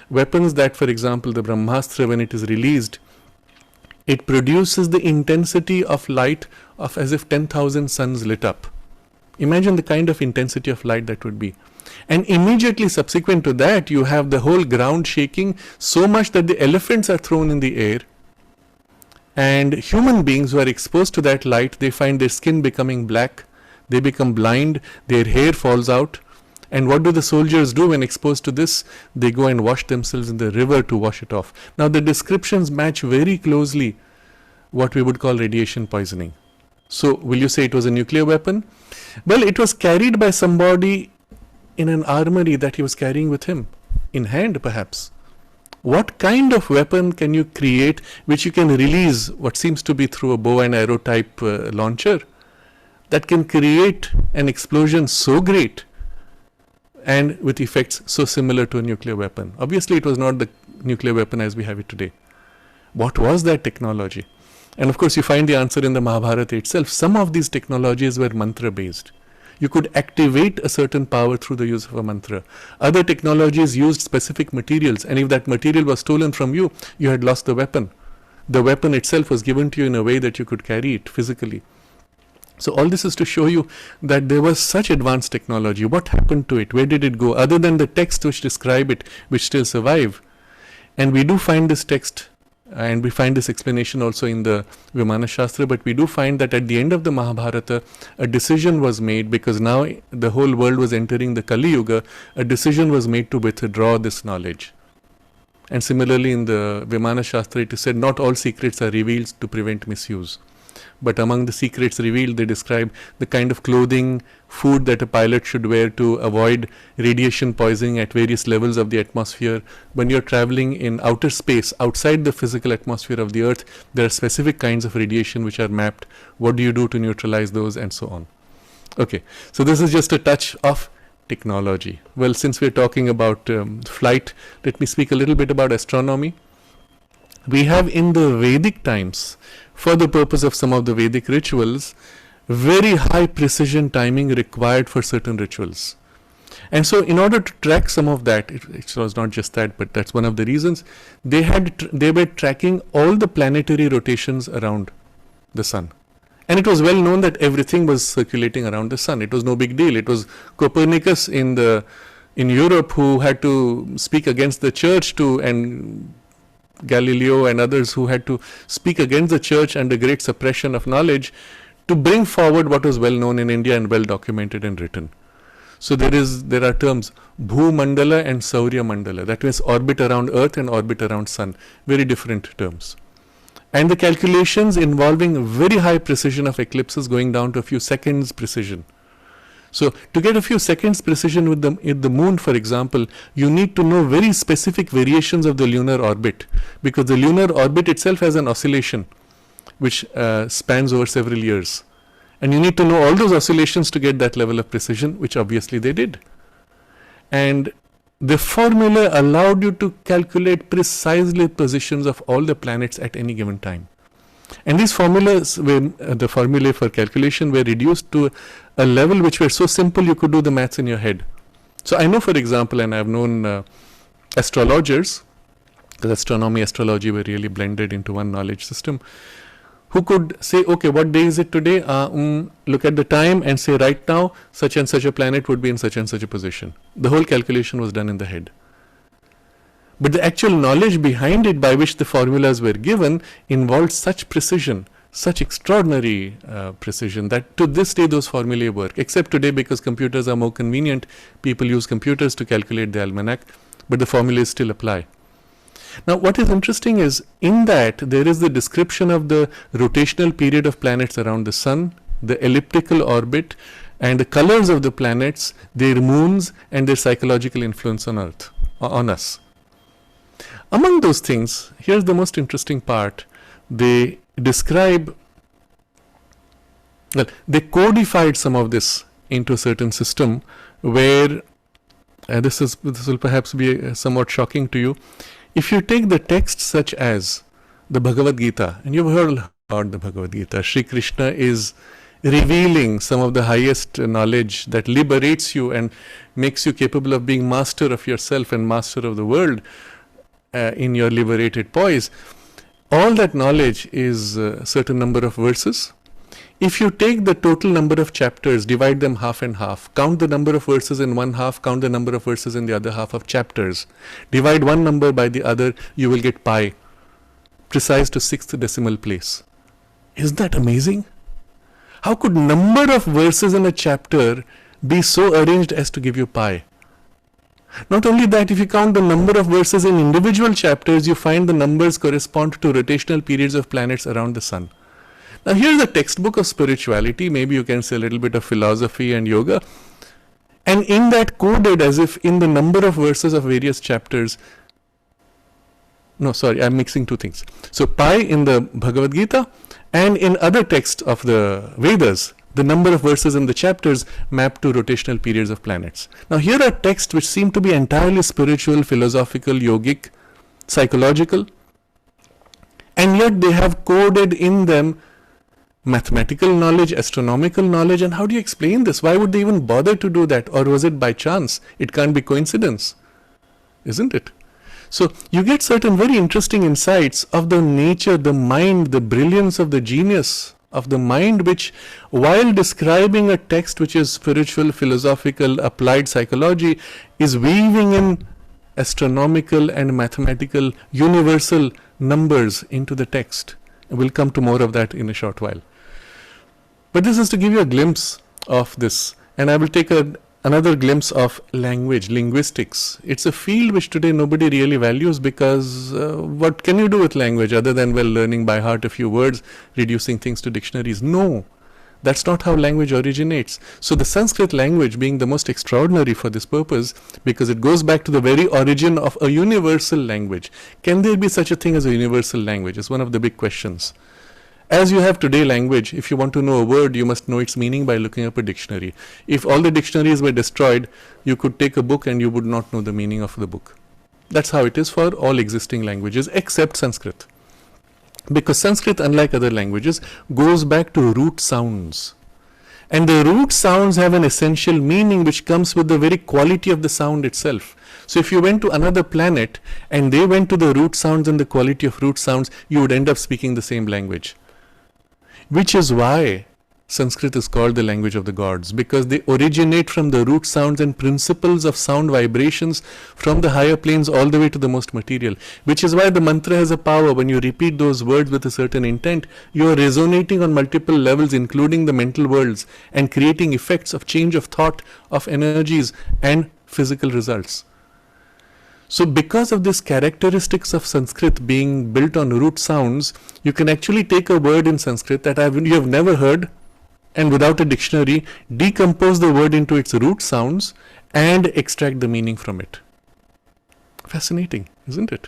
Weapons that, for example, the Brahmastra, when it is released, it produces the intensity of light of as if 10,000 suns lit up. Imagine the kind of intensity of light that would be. And immediately subsequent to that, you have the whole ground shaking so much that the elephants are thrown in the air. And human beings who are exposed to that light, they find their skin becoming black, they become blind, their hair falls out. And what do the soldiers do when exposed to this? They go and wash themselves in the river to wash it off. Now the descriptions match very closely what we would call radiation poisoning. So will you say it was a nuclear weapon? Well, it was carried by somebody in an armory that he was carrying with him, in hand perhaps. What kind of weapon can you create which you can release what seems to be through a bow and arrow type launcher that can create an explosion so great and with effects so similar to a nuclear weapon? Obviously, it was not the nuclear weapon as we have it today. What was that technology? And of course, you find the answer in the Mahabharata itself. Some of these technologies were mantra based. You could activate a certain power through the use of a mantra. Other technologies used specific materials, and if that material was stolen from you, you had lost the weapon. The weapon itself was given to you in a way that you could carry it physically. So all this is to show you that there was such advanced technology. What happened to it? Where did it go? Other than the text which describe it, which still survive. And we do find this text, and we find this explanation also in the Vimana Shastra, but we do find that at the end of the Mahabharata, a decision was made, because now the whole world was entering the Kali Yuga, a decision was made to withdraw this knowledge. And similarly in the Vimana Shastra, it is said not all secrets are revealed to prevent misuse. But among the secrets revealed, they describe the kind of clothing, food that a pilot should wear to avoid radiation poisoning at various levels of the atmosphere. When you're traveling in outer space, outside the physical atmosphere of the Earth, there are specific kinds of radiation which are mapped. What do you do to neutralize those, and so on. Okay, so this is just a touch of technology. Well, since we're talking about flight, let me speak a little bit about astronomy. We have in the Vedic times, for the purpose of some of the Vedic rituals, very high precision timing required for certain rituals. And so in order to track some of that, it was not just that, but that's one of the reasons, they were tracking all the planetary rotations around the sun. And it was well known that everything was circulating around the sun. It was no big deal. It was Copernicus in Europe who had to speak against the church and Galileo and others who had to speak against the church and the great suppression of knowledge to bring forward what was well known in India and well documented and written. So there are terms Bhu Mandala and Saurya Mandala. That means orbit around Earth and orbit around Sun. Very different terms. And the calculations involving very high precision of eclipses going down to a few seconds precision. So to get a few seconds precision with the moon, for example, you need to know very specific variations of the lunar orbit, because the lunar orbit itself has an oscillation which spans over several years. And you need to know all those oscillations to get that level of precision, which obviously they did. And the formula allowed you to calculate precisely positions of all the planets at any given time. And these formulas, the formulae for calculation were reduced to a level which were so simple you could do the maths in your head. So I know, for example, and I've known astrologers, because astronomy, astrology were really blended into one knowledge system, who could say, okay, what day is it today? Look at the time and say right now, such and such a planet would be in such and such a position. The whole calculation was done in the head. But the actual knowledge behind it by which the formulas were given involved such precision, such extraordinary precision, that to this day those formulae work. Except today, because computers are more convenient, people use computers to calculate the almanac. but the formulas still apply. Now, what is interesting is in that there is the description of the rotational period of planets around the sun, the elliptical orbit, and the colors of the planets, their moons, and their psychological influence on Earth, on us. Among those things, here's the most interesting part. They describe, well, they codified some of this into a certain system where, this will perhaps be somewhat shocking to you. If you take the texts such as the Bhagavad Gita, and you've heard about the Bhagavad Gita, Sri Krishna is revealing some of the highest knowledge that liberates you and makes you capable of being master of yourself and master of the world in your liberated poise. All that knowledge is a certain number of verses. If you take the total number of chapters, divide them half and half, count the number of verses in one half, count the number of verses in the other half of chapters, divide one number by the other, you will get pi, precise to 6th decimal place. Isn't that amazing? How could number of verses in a chapter be so arranged as to give you pi? Not only that, if you count the number of verses in individual chapters, you find the numbers correspond to rotational periods of planets around the sun. Now here's a textbook of spirituality, maybe you can say a little bit of philosophy and yoga, and in that coded as if in the number of verses of various chapters, no sorry, I'm mixing two things. So pi in the Bhagavad Gita and in other texts of the Vedas, the number of verses in the chapters map to rotational periods of planets. Now here are texts which seem to be entirely spiritual, philosophical, yogic, psychological, and yet they have coded in them mathematical knowledge, astronomical knowledge. And how do you explain this? Why would they even bother to do that? Or was it by chance? It can't be coincidence, isn't it? So you get certain very interesting insights of the nature, the mind, the brilliance of the genius of the mind, which while describing a text which is spiritual, philosophical, applied psychology, is weaving in astronomical and mathematical universal numbers into the text. We'll come to more of that in a short while. But this is to give you a glimpse of this, and I will take another glimpse of language, linguistics. It's a field which today nobody really values because what can you do with language other than, well, learning by heart a few words, reducing things to dictionaries? No, that's not how language originates. So the Sanskrit language being the most extraordinary for this purpose, because it goes back to the very origin of a universal language. Can there be such a thing as a universal language? It's one of the big questions. As you have today language, if you want to know a word, you must know its meaning by looking up a dictionary. If all the dictionaries were destroyed, you could take a book and you would not know the meaning of the book. That's how it is for all existing languages except Sanskrit. Because Sanskrit, unlike other languages, goes back to root sounds. And the root sounds have an essential meaning which comes with the very quality of the sound itself. So if you went to another planet and they went to the root sounds and the quality of root sounds, you would end up speaking the same language. Which is why Sanskrit is called the language of the gods, because they originate from the root sounds and principles of sound vibrations from the higher planes all the way to the most material. Which is why the mantra has a power. When you repeat those words with a certain intent, you are resonating on multiple levels, including the mental worlds, and creating effects of change of thought, of energies, and physical results. So because of this characteristics of Sanskrit being built on root sounds, you can actually take a word in Sanskrit that you have never heard, and without a dictionary, decompose the word into its root sounds and extract the meaning from it. Fascinating, isn't it?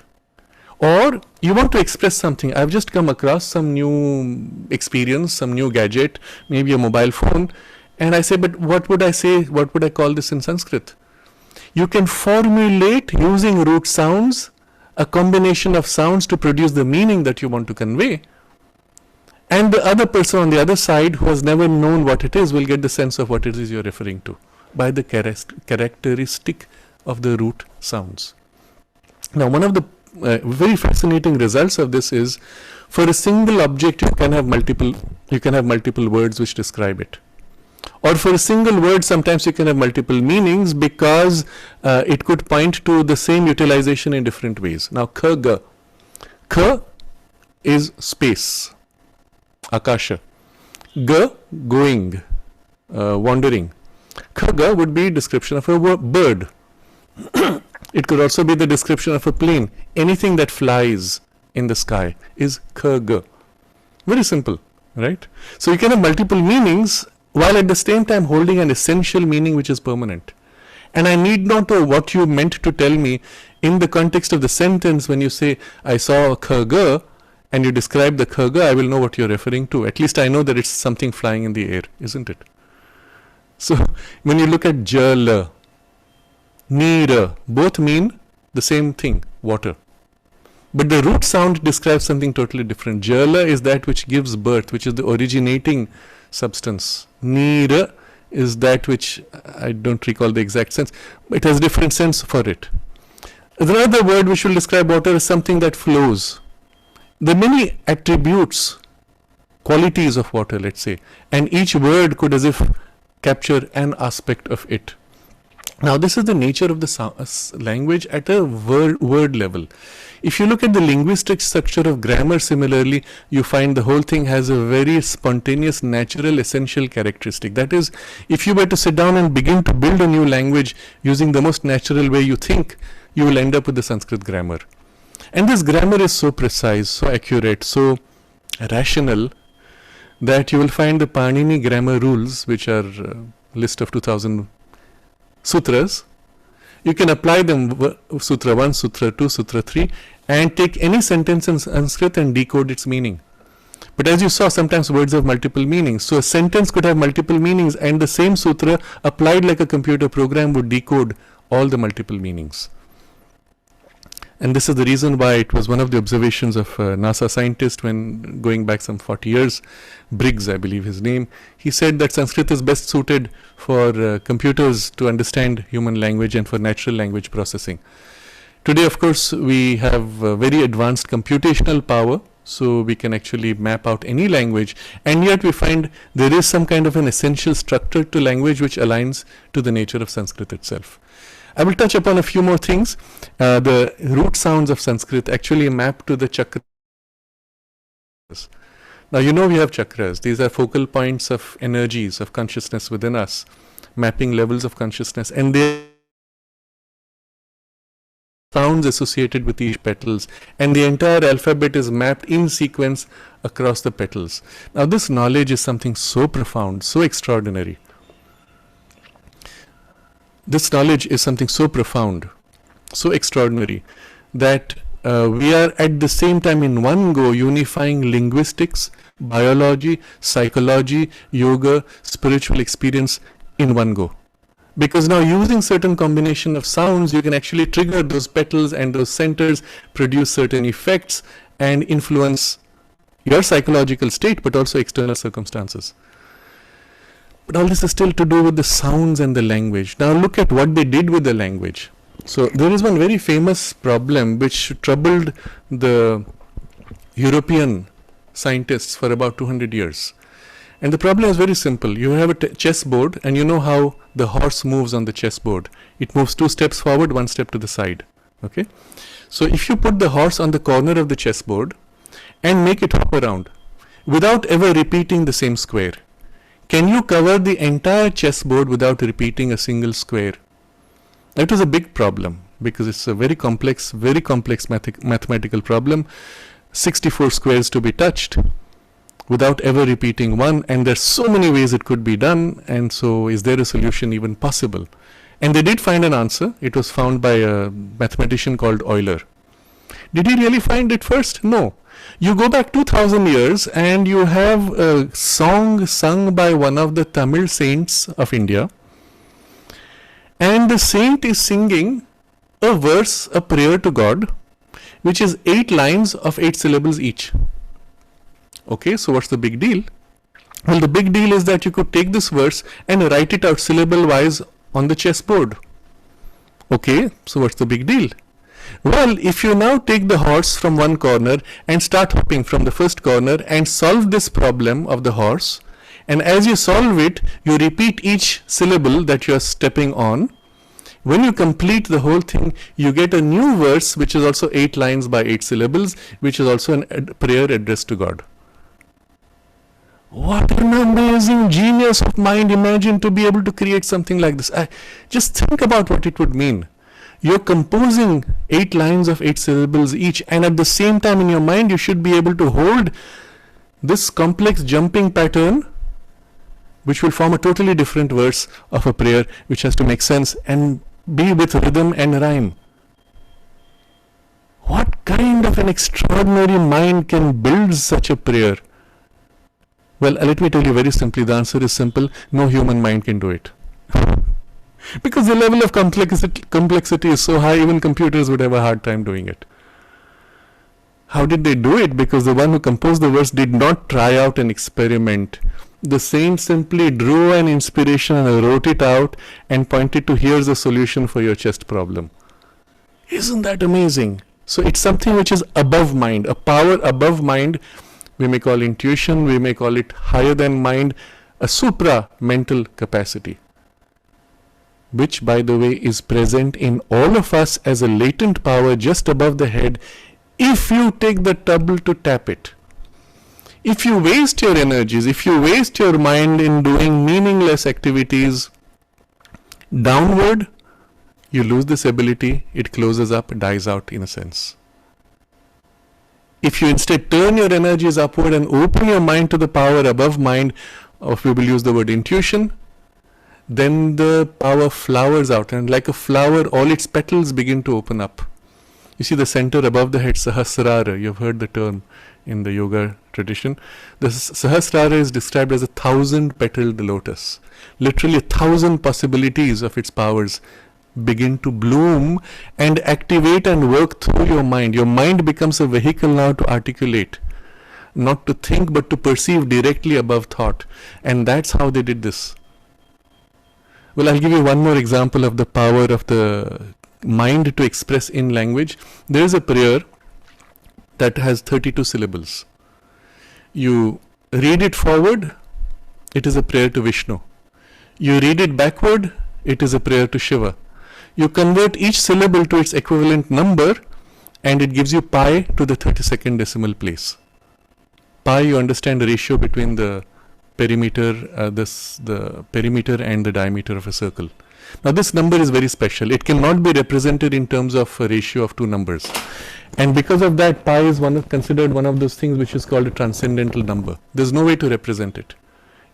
Or you want to express something. I've just come across some new experience, some new gadget, maybe a mobile phone, and I say, but what would I say? What would I call this in Sanskrit? You can formulate using root sounds a combination of sounds to produce the meaning that you want to convey. And the other person on the other side who has never known what it is will get the sense of what it is you're referring to by the characteristic of the root sounds. Now, one of the very fascinating results of this is, for a single object you can have multiple words which describe it. Or for a single word, sometimes you can have multiple meanings because it could point to the same utilization in different ways. Now, ka. Ka is space, akasha. Ga, going, wandering. Khaga would be description of a bird. It could also be the description of a plane. Anything that flies in the sky is khag. Very simple, right? So you can have multiple meanings while at the same time holding an essential meaning which is permanent. And I need not know what you meant to tell me in the context of the sentence. When you say, I saw a khag, and you describe the khag, I will know what you're referring to. At least I know that it's something flying in the air, isn't it? So when you look at jala, neera, both mean the same thing, water. But the root sound describes something totally different. Jala is that which gives birth, which is the originating substance. Neera is that which, I don't recall the exact sense, but it has different sense for it. Another word which will describe water is something that flows. The many attributes, qualities of water, let's say, and each word could as if capture an aspect of it. Now this is the nature of the language at a word level. If you look at the linguistic structure of grammar similarly, you find the whole thing has a very spontaneous, natural, essential characteristic. That is, if you were to sit down and begin to build a new language using the most natural way you think, you will end up with the Sanskrit grammar. And this grammar is so precise, so accurate, so rational, that you will find the Panini grammar rules, which are a list of 2000 sutras. You can apply them, Sutra 1, Sutra 2, Sutra 3, and take any sentence in Sanskrit and decode its meaning. But as you saw, sometimes words have multiple meanings. So a sentence could have multiple meanings, and the same sutra applied like a computer program would decode all the multiple meanings. And this is the reason why it was one of the observations of a NASA scientist when going back some 40 years, Briggs, I believe his name. He said that Sanskrit is best suited for computers to understand human language and for natural language processing. Today, of course, we have very advanced computational power, so we can actually map out any language, and yet we find there is some kind of an essential structure to language which aligns to the nature of Sanskrit itself. I will touch upon a few more things. The root sounds of Sanskrit actually map to the chakras. Now you know we have chakras. These are focal points of energies of consciousness within us, mapping levels of consciousness, and they sounds associated with each petals, and the entire alphabet is mapped in sequence across the petals. Now this knowledge is something so profound, so extraordinary. This knowledge is something so profound, so extraordinary, that we are at the same time in one go unifying linguistics, biology, psychology, yoga, spiritual experience in one go. Because now using certain combination of sounds, you can actually trigger those petals and those centers, produce certain effects and influence your psychological state, but also external circumstances. But all this is still to do with the sounds and the language. Now look at what they did with the language. So there is one very famous problem which troubled the European scientists for about 200 years. And the problem is very simple. You have a chessboard, and you know how the horse moves on the chessboard. It moves 2 steps forward, 1 step to the side. Okay. So if you put the horse on the corner of the chessboard and make it hop around without ever repeating the same square, can you cover the entire chessboard without repeating a single square? That was a big problem because it's a very complex mathematical problem. 64 squares to be touched without ever repeating one, and there's so many ways it could be done, and so is there a solution even possible? And they did find an answer. It was found by a mathematician called Euler. Did he really find it first? No. You go back 2000 years and you have a song sung by one of the Tamil saints of India, and the saint is singing a verse, a prayer to God, which is 8 lines of 8 syllables each. Okay, so what's the big deal? Well, the big deal is that you could take this verse and write it out syllable wise on the chessboard. Okay, so what's the big deal? Well, if you now take the horse from one corner and start hopping from the first corner and solve this problem of the horse, and as you solve it, you repeat each syllable that you are stepping on. When you complete the whole thing, you get a new verse which is also 8 lines by 8 syllables, which is also a prayer addressed to God. What an amazing genius of mind! Imagine to be able to create something like this. Just think about what it would mean. You're composing 8 lines of 8 syllables each, and at the same time in your mind you should be able to hold this complex jumping pattern which will form a totally different verse of a prayer which has to make sense and be with rhythm and rhyme. What kind of an extraordinary mind can build such a prayer? Well, let me tell you very simply, the answer is simple: no human mind can do it. Because the level of complexity is so high, even computers would have a hard time doing it. How did they do it? Because the one who composed the verse did not try out an experiment. The saint simply drew an inspiration and wrote it out and pointed to, here's a solution for your chest problem. Isn't that amazing? So it's something which is above mind, a power above mind. We may call intuition, we may call it higher than mind, a supra-mental capacity, which, by the way, is present in all of us as a latent power just above the head, if you take the trouble to tap it. If you waste your energies, if you waste your mind in doing meaningless activities downward, you lose this ability, it closes up, dies out in a sense. If you instead turn your energies upward and open your mind to the power above mind, or we will use the word intuition, then the power flowers out, and like a flower, all its petals begin to open up. You see the center above the head, Sahasrara, you've heard the term in the yoga tradition. The Sahasrara is described as 1,000-petaled lotus. Literally 1,000 possibilities of its powers begin to bloom and activate and work through your mind. Your mind becomes a vehicle now to articulate, not to think but to perceive directly above thought. And that's how they did this. Well, I'll give you one more example of the power of the mind to express in language. There is a prayer that has 32 syllables. You read it forward, it is a prayer to Vishnu. You read it backward, it is a prayer to Shiva. You convert each syllable to its equivalent number, and it gives you pi to the 32nd decimal place. Pi, you understand the ratio between the perimeter, the perimeter and the diameter of a circle. Now this number is very special. It cannot be represented in terms of a ratio of two numbers. And because of that, pi is considered one of those things which is called a transcendental number. There's no way to represent it.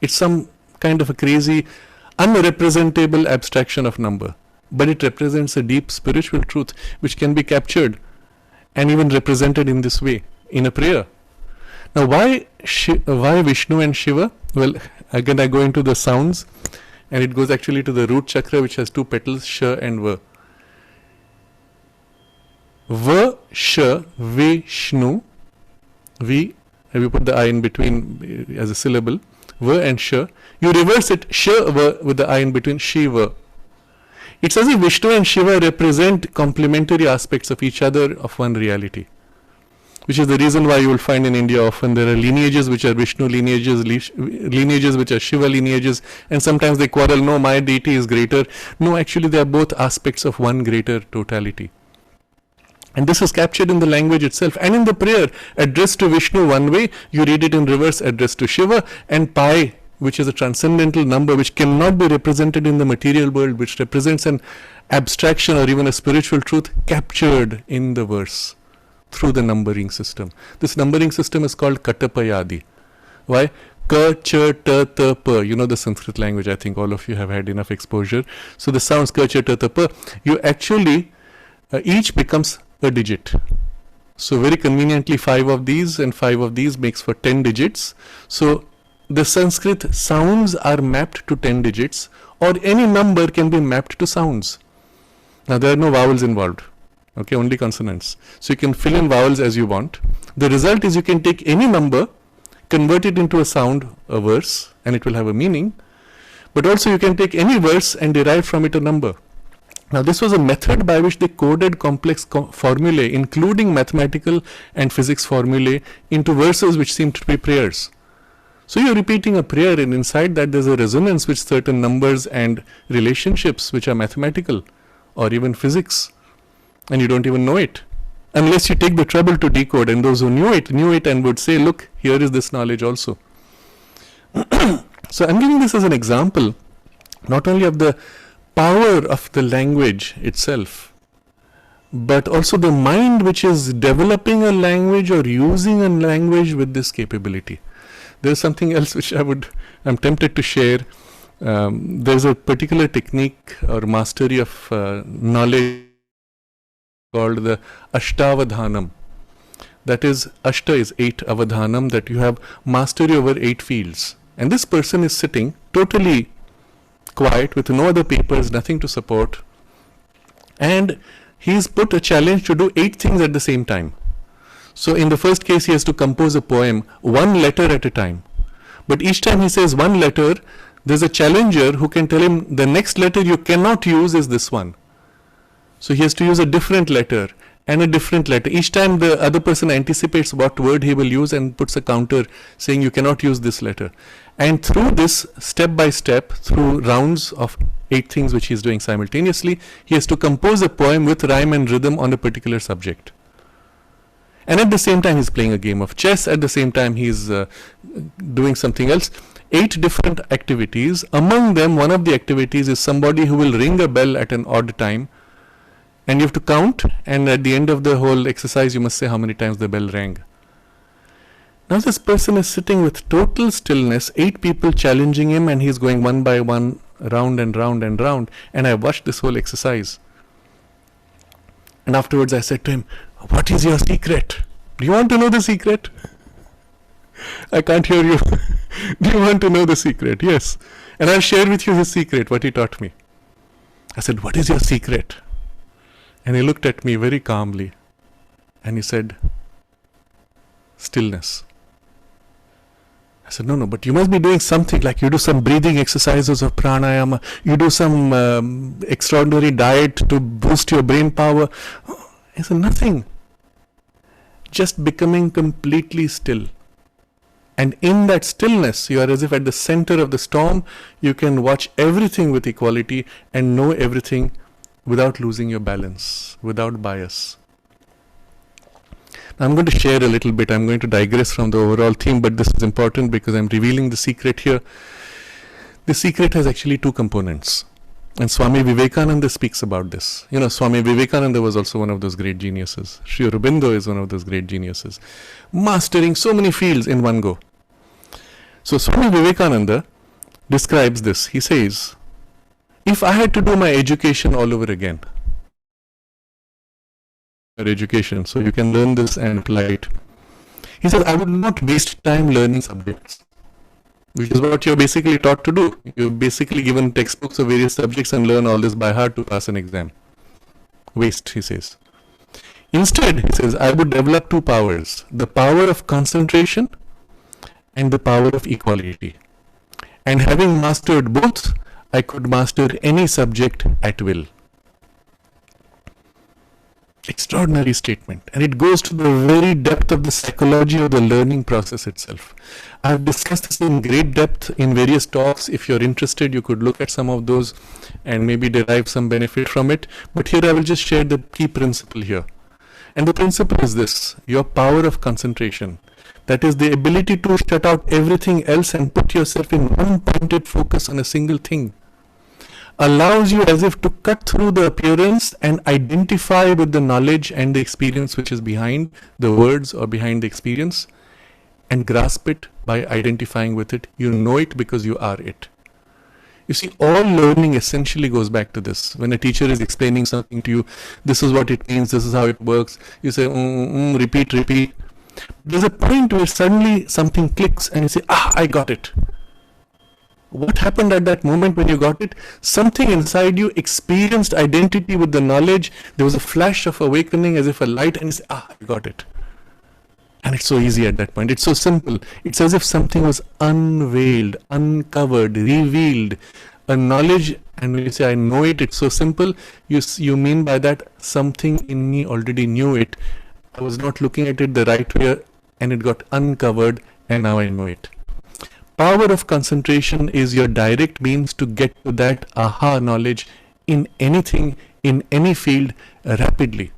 It's some kind of a crazy, unrepresentable abstraction of number. But it represents a deep spiritual truth which can be captured and even represented in this way, in a prayer. Now why Vishnu and Shiva? Well, again I go into the sounds, and it goes actually to the root chakra, which has 2 petals, Sh and Va. Va, Sh, Vishnu. V, have you put the I in between as a syllable? Va and Sh. You reverse it, Sh, Va, with the I in between, Shiva. It's as if Vishnu and Shiva represent complementary aspects of each other, of one reality. Which is the reason why you will find in India often there are lineages which are Vishnu lineages, lineages which are Shiva lineages, and sometimes they quarrel, no, my deity is greater. No, actually they are both aspects of one greater totality. And this is captured in the language itself. And in the prayer, addressed to Vishnu one way, you read it in reverse, addressed to Shiva, and pi, which is a transcendental number which cannot be represented in the material world, which represents an abstraction or even a spiritual truth, captured in the verse through the numbering system. This numbering system is called Katapayadi. Why? Ka, cha, ta, ta, pa. You know the Sanskrit language. I think all of you have had enough exposure. So the sounds ka, cha, ta, ta, pa, you actually, each becomes a digit. So very conveniently 5 of these and 5 of these makes for 10 digits. So the Sanskrit sounds are mapped to 10 digits, or any number can be mapped to sounds. Now there are no vowels involved. Okay, only consonants. So you can fill in vowels as you want. The result is you can take any number, convert it into a sound, a verse, and it will have a meaning. But also you can take any verse and derive from it a number. Now this was a method by which they coded complex formulae, including mathematical and physics formulae, into verses which seemed to be prayers. So you're repeating a prayer, and inside that there's a resonance with certain numbers and relationships which are mathematical or even physics. And you don't even know it, unless you take the trouble to decode. And those who knew it and would say, look, here is this knowledge also. So I'm giving this as an example, not only of the power of the language itself, but also the mind which is developing a language or using a language with this capability. There's something else which I'm tempted to share. There's a particular technique or mastery of knowledge called the Ashtavadhanam. That is, Ashta is 8, Avadhanam, that you have mastery over 8 fields. And this person is sitting totally quiet with no other papers, nothing to support. And he's put a challenge to do 8 things at the same time. So in the first case, he has to compose a poem, 1 letter at a time. But each time he says 1 letter, there's a challenger who can tell him the next letter you cannot use is this one. So he has to use a different letter and a different letter. Each time the other person anticipates what word he will use and puts a counter saying you cannot use this letter. And through this, step by step, through rounds of 8 things which he is doing simultaneously, he has to compose a poem with rhyme and rhythm on a particular subject. And at the same time, he's playing a game of chess. At the same time, he's doing something else. 8 different activities. Among them, one of the activities is somebody who will ring a bell at an odd time. And you have to count, and at the end of the whole exercise, you must say how many times the bell rang. Now this person is sitting with total stillness, 8 people challenging him, and he's going one by one, round and round and round. And I watched this whole exercise. And afterwards I said to him, "What is your secret? Do you want to know the secret?" I can't hear you. Do you want to know the secret? Yes. And I'll share with you his secret, what he taught me. I said, "What is your secret?" And he looked at me very calmly and he said, "Stillness." I said, "No, but you must be doing something, like you do some breathing exercises of pranayama, you do some extraordinary diet to boost your brain power." I said, "Nothing. Just becoming completely still. And in that stillness, you are as if at the center of the storm. You can watch everything with equality and know everything without losing your balance, without bias." Now I'm going to share a little bit. I'm going to digress from the overall theme, but this is important because I'm revealing the secret here. The secret has actually 2 components. And Swami Vivekananda speaks about this. You know, Swami Vivekananda was also one of those great geniuses. Sri Aurobindo is one of those great geniuses, mastering so many fields in one go. So Swami Vivekananda describes this. He says, if I had to do my education all over again, education, so you can learn this and apply it. He says, I would not waste time learning subjects, which is what you're basically taught to do. You're basically given textbooks of various subjects and learn all this by heart to pass an exam. Waste, he says. Instead, he says, I would develop 2 powers, the power of concentration and the power of equality. And having mastered both, I could master any subject at will. Extraordinary statement, and it goes to the very depth of the psychology of the learning process itself. I have discussed this in great depth in various talks. If you're interested, you could look at some of those and maybe derive some benefit from it. But here I will just share the key principle here. And the principle is this: your power of concentration. That is the ability to shut out everything else and put yourself in one pointed focus on a single thing, allows you as if to cut through the appearance and identify with the knowledge and the experience which is behind the words or behind the experience, and grasp it by identifying with it. You know it because you are it. You see, all learning essentially goes back to this. When a teacher is explaining something to you, this is what it means, this is how it works, you say, repeat. There's a point where suddenly something clicks and you say, I got it. What happened at that moment when you got it? Something inside you experienced identity with the knowledge. There was a flash of awakening as if a light, and you say, I got it. And it's so easy at that point. It's so simple. It's as if something was unveiled, uncovered, revealed. A knowledge, and when you say, I know it, it's so simple. You mean by that, something in me already knew it. I was not looking at it the right way, and it got uncovered, and now I know it. Power of concentration is your direct means to get to that aha knowledge in anything, in any field, rapidly.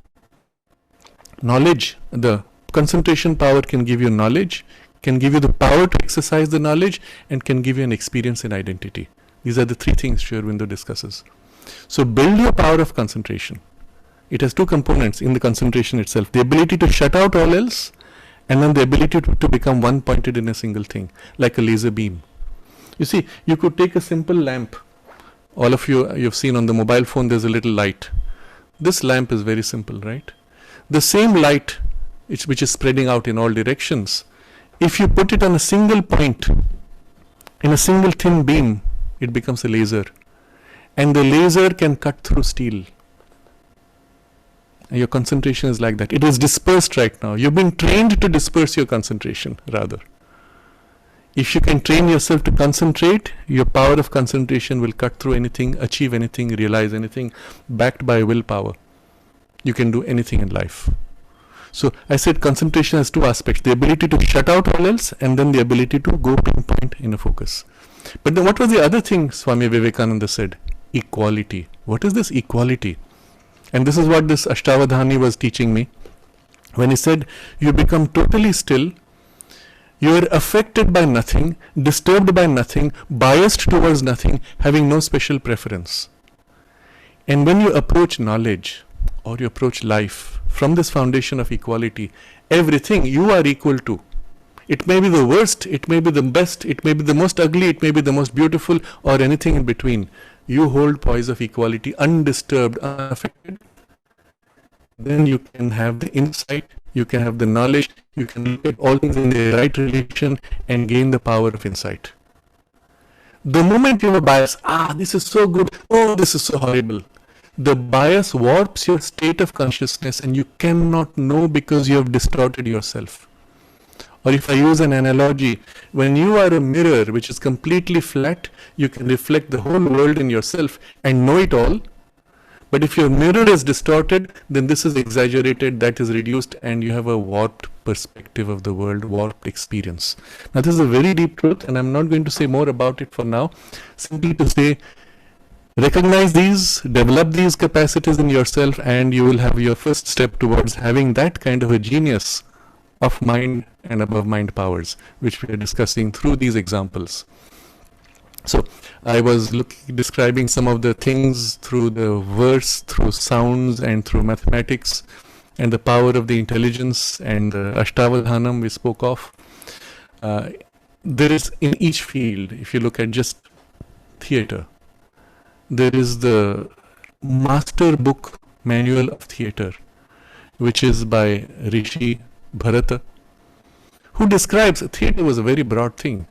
Knowledge, the concentration power can give you knowledge, can give you the power to exercise the knowledge, and can give you an experience in identity. These are the 3 things Sri Aurobindo discusses. So build your power of concentration. It has two components in the concentration itself. The ability to shut out all else, and then the ability to become one pointed in a single thing, like a laser beam. You see, you could take a simple lamp. All of you've seen on the mobile phone, there's a little light. This lamp is very simple, right? The same light, which is spreading out in all directions, if you put it on a single point, in a single thin beam, it becomes a laser. And the laser can cut through steel. And your concentration is like that. It is dispersed right now. You've been trained to disperse your concentration, rather. If you can train yourself to concentrate, your power of concentration will cut through anything, achieve anything, realize anything, backed by willpower. You can do anything in life. So I said concentration has two aspects, the ability to shut out all else, and then the ability to go pinpoint in a focus. But then what was the other thing Swami Vivekananda said? Equality. What is this equality? And this is what this Ashtavadhani was teaching me. When he said, you become totally still, you are affected by nothing, disturbed by nothing, biased towards nothing, having no special preference. And when you approach knowledge, or you approach life from this foundation of equality, everything you are equal to. It may be the worst, it may be the best, it may be the most ugly, it may be the most beautiful, or anything in between. You hold poise of equality, undisturbed, unaffected. Then you can have the insight, you can have the knowledge, you can look at all things in their right relation and gain the power of insight. The moment you have a bias, this is so good, this is so horrible. The bias warps your state of consciousness and you cannot know because you have distorted yourself. Or if I use an analogy, when you are a mirror which is completely flat, you can reflect the whole world in yourself and know it all. But if your mirror is distorted, then this is exaggerated, that is reduced, and you have a warped perspective of the world, warped experience. Now this is a very deep truth, and I'm not going to say more about it for now. Simply to say, recognize these, develop these capacities in yourself, and you will have your first step towards having that kind of a genius of mind and above mind powers, which we are discussing through these examples. So I was describing some of the things through the verse, through sounds, and through mathematics, and the power of the intelligence, and the Ashtavadhanam we spoke of. There is in each field, if you look at just theatre, there is the master book manual of theatre, which is by Rishi Bharata, who describes theatre was a very broad thing.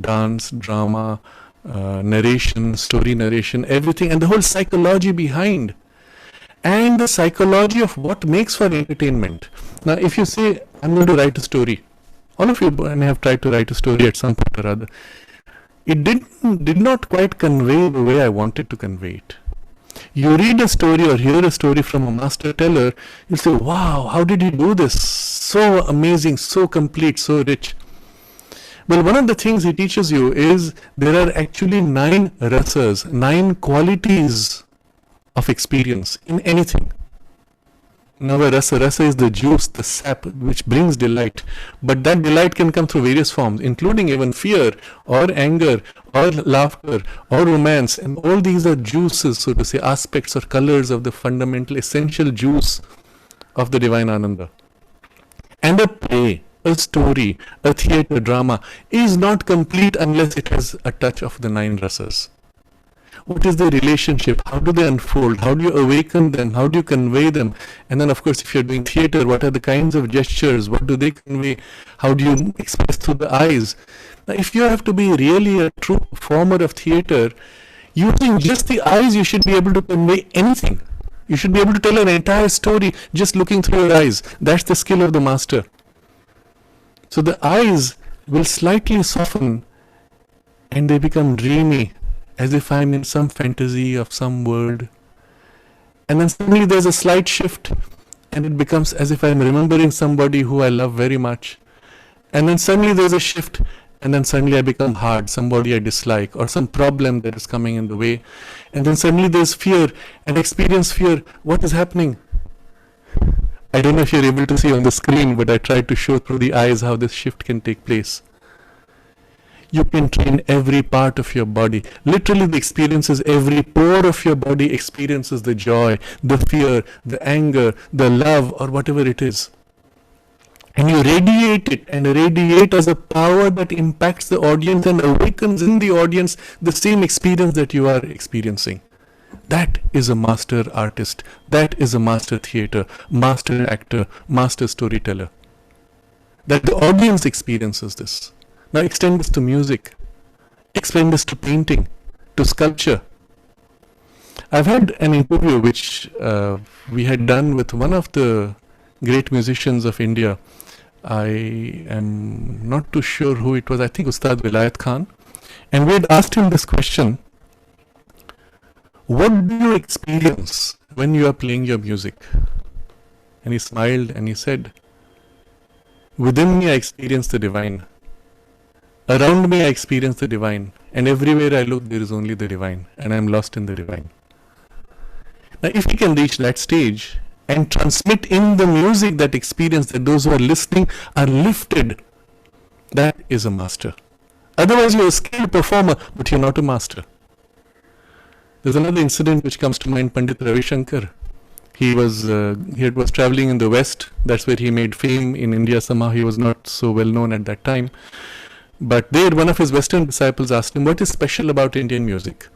Dance, drama, narration, story narration, everything, and the whole psychology behind, and the psychology of what makes for entertainment. Now, if you say, I'm going to write a story, all of you may have tried to write a story at some point or other. It did not quite convey the way I wanted to convey it. You read a story or hear a story from a master teller, you'll say, wow, how did he do this? So amazing, so complete, so rich. Well, one of the things he teaches you is there are actually 9 rasas, 9 qualities of experience in anything. Now a rasa is the juice, the sap, which brings delight. But that delight can come through various forms, including even fear, or anger, or laughter, or romance. And all these are juices, so to say, aspects or colors of the fundamental, essential juice of the divine Ananda. And a play, a story, a theatre drama is not complete unless it has a touch of the 9 rasas. What is the relationship? How do they unfold? How do you awaken them? How do you convey them? And then, of course, if you're doing theatre, what are the kinds of gestures? What do they convey? How do you express through the eyes? Now, if you have to be really a true performer of theatre, using just the eyes, you should be able to convey anything. You should be able to tell an entire story just looking through your eyes. That's the skill of the master. So the eyes will slightly soften and they become dreamy, as if I'm in some fantasy of some world. And then suddenly there's a slight shift and it becomes as if I'm remembering somebody who I love very much. And then suddenly there's a shift and then suddenly I become hard, somebody I dislike, or some problem that is coming in the way. And then suddenly there's fear and experience fear. What is happening? I don't know if you're able to see on the screen, but I tried to show through the eyes how this shift can take place. You can train every part of your body. Literally, the experience is every pore of your body experiences the joy, the fear, the anger, the love, or whatever it is. And you radiate it, and radiate as a power that impacts the audience and awakens in the audience the same experience that you are experiencing. That is a master artist. That is a master theater, master actor, master storyteller. That the audience experiences this. Now extend this to music. Extend this to painting, to sculpture. I've had an interview which we had done with one of the great musicians of India. I am not too sure who it was. I think Ustad Vilayat Khan. And we had asked him this question. What do you experience when you are playing your music? And he smiled and he said, within me I experience the divine. Around me I experience the divine. And everywhere I look there is only the divine. And I am lost in the divine. Now if we can reach that stage and transmit in the music that experience, that those who are listening are lifted, that is a master. Otherwise you're a skilled performer, but you're not a master. There's another incident which comes to mind. Pandit Ravi Shankar. He was traveling in the West. That's where he made fame. In India somehow he was not so well known at that time. But there one of his Western disciples asked him, what is special about Indian music?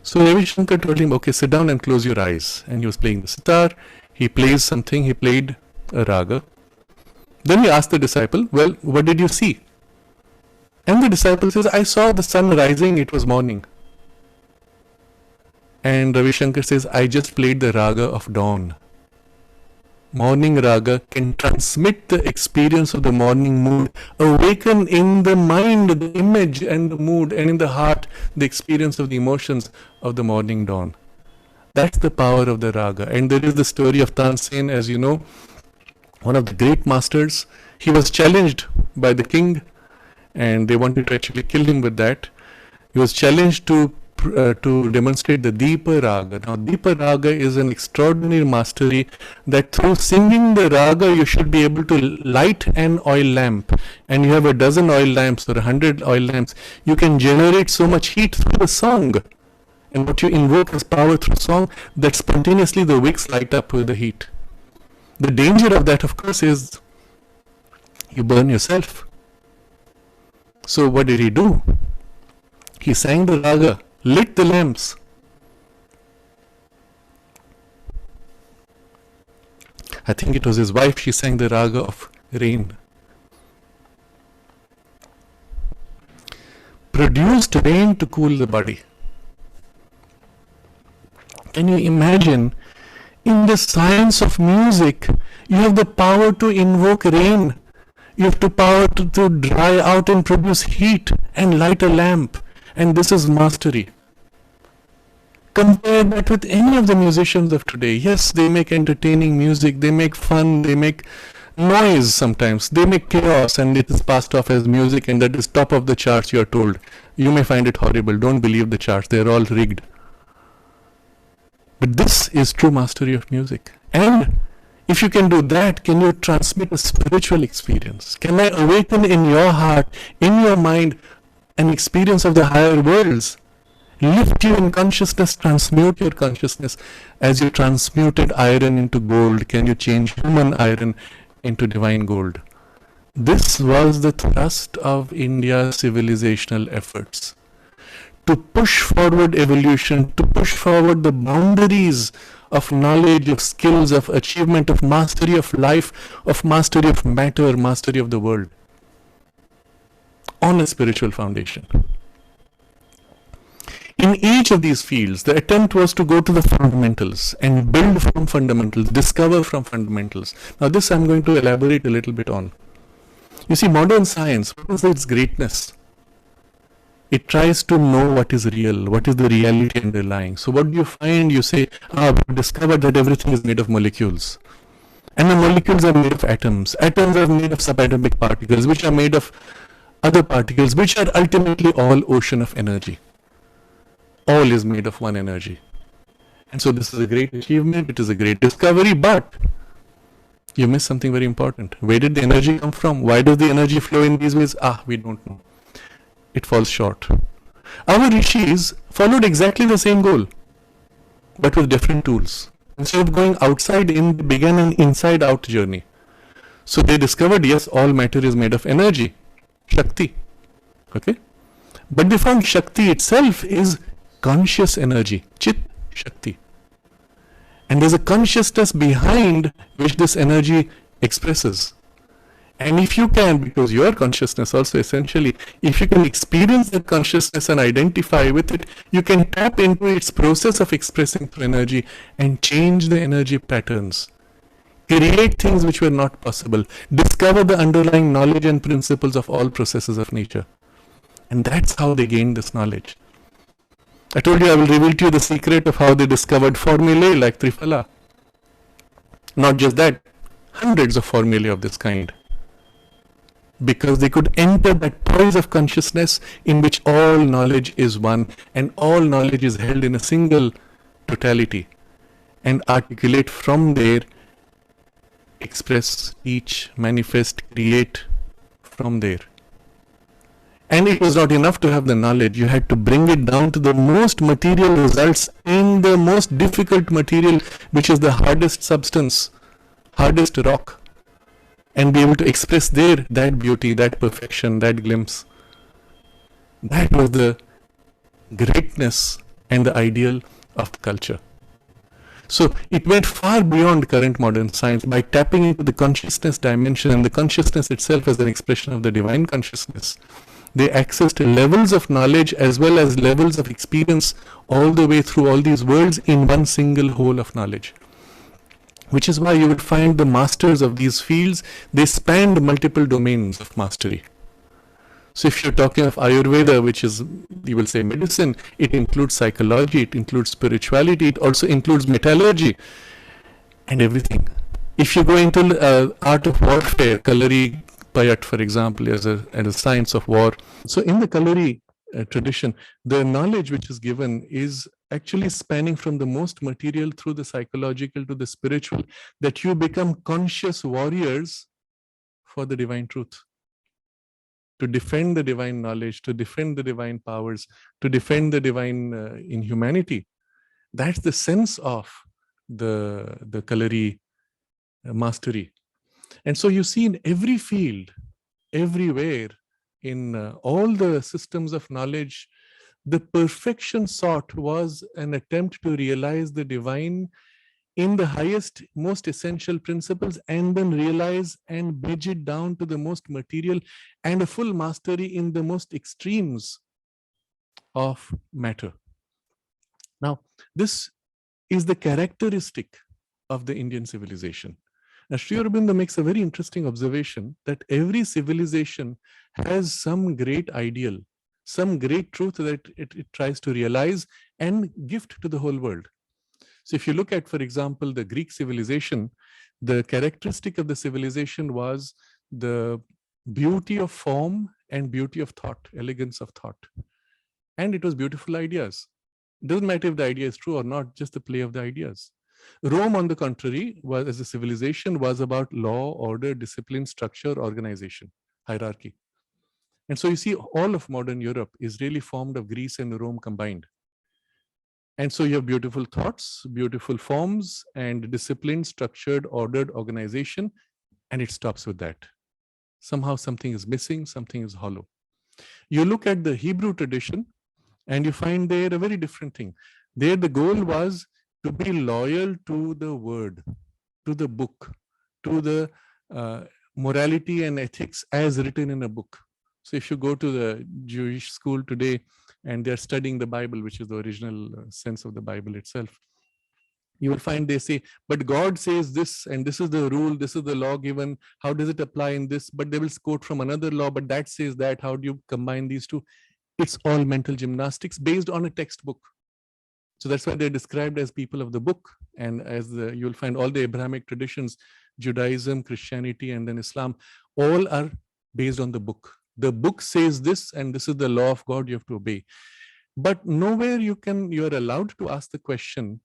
So Ravi Shankar told him, okay, sit down and close your eyes. And he was playing the sitar. He plays something. He played a raga. Then he asked the disciple, well, what did you see? And the disciple says, I saw the sun rising. It was morning. And Ravi Shankar says, I just played the raga of dawn. Morning raga can transmit the experience of the morning mood, awaken in the mind the image and the mood, and in the heart the experience of the emotions of the morning dawn. That's the power of the raga. And there is the story of Tansen, as you know, one of the great masters. He was challenged by the king, and they wanted to actually kill him with that. He was challenged to demonstrate the Deepa Raga. Now, Deepa Raga is an extraordinary mastery that through singing the raga, you should be able to light an oil lamp. And you have a dozen oil lamps or 100 oil lamps. You can generate so much heat through the song. And what you invoke as power through song, that spontaneously the wicks light up with the heat. The danger of that, of course, is you burn yourself. So what did he do? He sang the raga, lit the lamps. I think it was his wife, she sang the raga of rain. Produced rain to cool the body. Can you imagine? In the science of music, you have the power to invoke rain. You have the power to dry out and produce heat and light a lamp. And this is mastery. Compare that with any of the musicians of today. Yes, they make entertaining music, they make fun, they make noise sometimes, they make chaos, and it is passed off as music, and that is top of the charts, you are told. You may find it horrible, don't believe the charts, they are all rigged. But this is true mastery of music. And if you can do that, can you transmit a spiritual experience? Can I awaken in your heart, in your mind, an experience of the higher worlds? Lift you in consciousness, transmute your consciousness. As you transmuted iron into gold, can you change human iron into divine gold? This was the thrust of India's civilizational efforts. To push forward evolution, to push forward the boundaries of knowledge, of skills, of achievement, of mastery of life, of mastery of matter, mastery of the world, on a spiritual foundation. In each of these fields, the attempt was to go to the fundamentals and build from fundamentals, discover from fundamentals. Now this I'm going to elaborate a little bit on. You see, modern science, what is its greatness? It tries to know what is real, what is the reality underlying. So what do you find? You say, we've discovered that everything is made of molecules. And the molecules are made of atoms. Atoms are made of subatomic particles, which are made of other particles, which are ultimately all ocean of energy. All is made of one energy. And so this is a great achievement, it is a great discovery, but you miss something very important. Where did the energy come from? Why does the energy flow in these ways? We don't know. it falls short. Our rishis followed exactly the same goal, but with different tools. Instead of going outside in, they began an inside out journey. So they discovered, yes, all matter is made of energy, Shakti. Okay? But they found Shakti itself is conscious energy, Chit Shakti. And there's a consciousness behind which this energy expresses. And if you can, because your consciousness also essentially, if you can experience that consciousness and identify with it, you can tap into its process of expressing through energy and change the energy patterns. Create things which were not possible. Discover the underlying knowledge and principles of all processes of nature. And that's how they gained this knowledge. I told you I will reveal to you the secret of how they discovered formulae like Triphala. Not just that, hundreds of formulae of this kind. Because they could enter that poise of consciousness in which all knowledge is one and all knowledge is held in a single totality, and articulate from there, express, teach, manifest, create from there. And it was not enough to have the knowledge, you had to bring it down to the most material results in the most difficult material, which is the hardest substance, hardest rock, and be able to express there that beauty, that perfection, that glimpse. That was the greatness and the ideal of the culture. So it went far beyond current modern science by tapping into the consciousness dimension and the consciousness itself as an expression of the divine consciousness. They accessed levels of knowledge as well as levels of experience all the way through all these worlds in one single whole of knowledge. Which is why you would find the masters of these fields, they spanned multiple domains of mastery. So if you're talking of Ayurveda, which is, you will say medicine, it includes psychology, it includes spirituality, it also includes metallurgy and everything. If you go into art of warfare, Kalari Payat, for example, as a science of war. So in the Kalari tradition, the knowledge which is given is actually spanning from the most material through the psychological to the spiritual, that you become conscious warriors for the divine truth, to defend the divine knowledge, to defend the divine powers, to defend the divine in humanity. That's the sense of the Kalari mastery. And so you see in every field, everywhere, in all the systems of knowledge, the perfection sought was an attempt to realize the divine in the highest, most essential principles, and then realize and bridge it down to the most material, and a full mastery in the most extremes of matter. Now, this is the characteristic of the Indian civilization. Now, Sri Aurobindo makes a very interesting observation that every civilization has some great ideal, some great truth that it tries to realize and gift to the whole world. So if you look at, for example, the Greek civilization, the characteristic of the civilization was the beauty of form and beauty of thought, elegance of thought. And it was beautiful ideas. It doesn't matter if the idea is true or not, just the play of the ideas. Rome, on the contrary, was, as a civilization, was about law, order, discipline, structure, organization, hierarchy. And so you see, all of modern Europe is really formed of Greece and Rome combined. And so you have beautiful thoughts, beautiful forms, and disciplined, structured, ordered organization, and it stops with that. Somehow something is missing, something is hollow. You look at the Hebrew tradition, and you find there a very different thing. There the goal was to be loyal to the word, to the book, to the morality and ethics as written in a book. So if you go to the Jewish school today and they're studying the Bible, which is the original sense of the Bible itself, you will find they say, but God says this, and this is the rule, this is the law given, how does it apply in this? But they will quote from another law, but that says that, how do you combine these two? It's all mental gymnastics based on a textbook. So that's why they're described as people of the book. And as you'll find all the Abrahamic traditions, Judaism, Christianity, and then Islam, all are based on the book. The book says this, and this is the law of God you have to obey. But nowhere you're allowed to ask the question,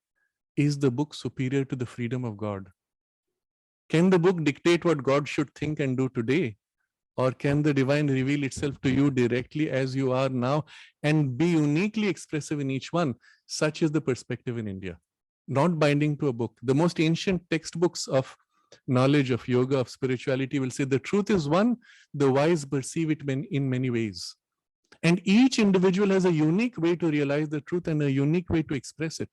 is the book superior to the freedom of God? Can the book dictate what God should think and do today? Or can the divine reveal itself to you directly as you are now and be uniquely expressive in each one? Such is the perspective in India. Not binding to a book. The most ancient textbooks of knowledge, of yoga, of spirituality will say the truth is one, the wise perceive it in many ways. And each individual has a unique way to realize the truth and a unique way to express it.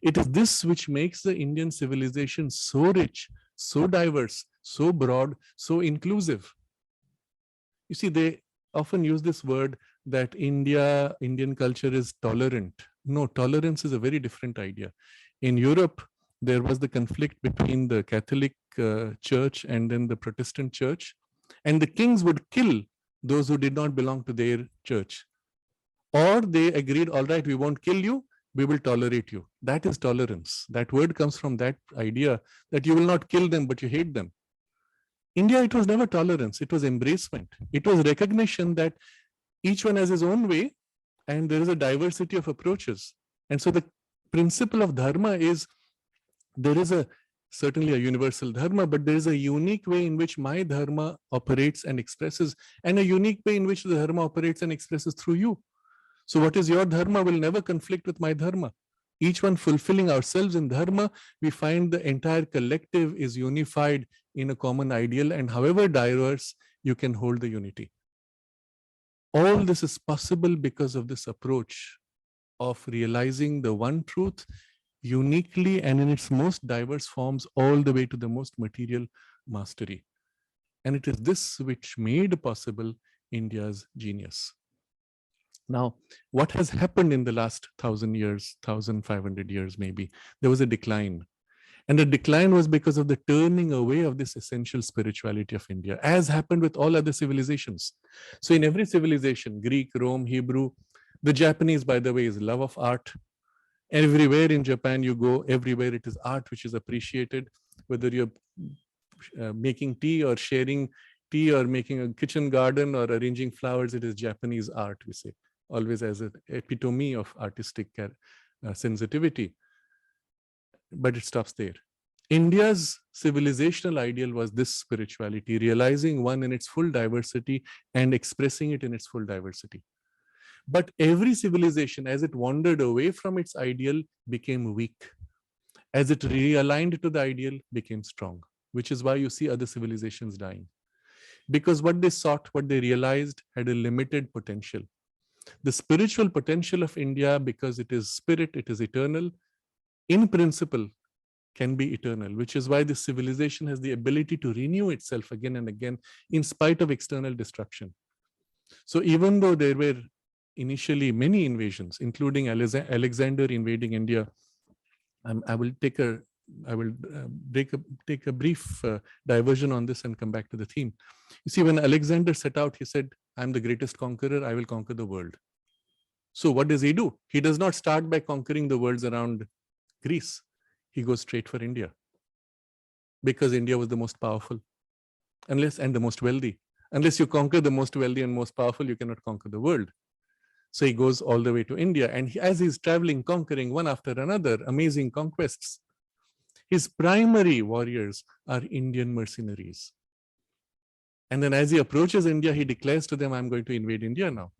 It is this which makes the Indian civilization so rich, so diverse, so broad, so inclusive. You see, they often use this word that Indian culture is tolerant. No, tolerance is a very different idea. In Europe, there was the conflict between the Catholic Church and then the Protestant Church, and the kings would kill those who did not belong to their church. Or they agreed, all right, we won't kill you, we will tolerate you. That is tolerance. That word comes from that idea that you will not kill them, but you hate them. India, it was never tolerance, it was embracement. It was recognition that each one has his own way and there is a diversity of approaches. And so the principle of dharma is there is certainly a universal dharma, but there is a unique way in which my dharma operates and expresses, and a unique way in which the dharma operates and expresses through you. So what is your dharma will never conflict with my dharma. Each one fulfilling ourselves in dharma, we find the entire collective is unified in a common ideal, and however diverse, you can hold the unity. All this is possible because of this approach of realizing the one truth uniquely and in its most diverse forms, all the way to the most material mastery. And it is this which made possible India's genius. Now, what has happened in the last 1,000 years, 1,500 years maybe? There was a decline. And the decline was because of the turning away of this essential spirituality of India, as happened with all other civilizations. So in every civilization, Greek, Rome, Hebrew, the Japanese, by the way, is love of art. Everywhere in Japan you go, everywhere it is art which is appreciated, whether you're making tea or sharing tea or making a kitchen garden or arranging flowers, it is Japanese art, we say, always as an epitome of artistic sensitivity. But it stops there. India's civilizational ideal was this spirituality, realizing one in its full diversity and expressing it in its full diversity. But every civilization, as it wandered away from its ideal, became weak. As it realigned to the ideal, became strong, which is why you see other civilizations dying. Because what they sought, what they realized, had a limited potential. The spiritual potential of India, because it is spirit, it is eternal, in principle, can be eternal, which is why this civilization has the ability to renew itself again and again in spite of external destruction. So even though there were initially many invasions, including Alexander invading India, I will take a brief diversion on this and come back to the theme. You see, when Alexander set out, he said, I'm the greatest conqueror, I will conquer the world. So what does he do? He does not start by conquering the worlds around Greece. He goes straight for India because India was the most powerful and the most wealthy. Unless you conquer the most wealthy and most powerful, you cannot conquer the world. So he goes all the way to India, and as he's traveling, conquering one after another, amazing conquests, his primary warriors are Indian mercenaries. And then as he approaches India, he declares to them, I'm going to invade India now.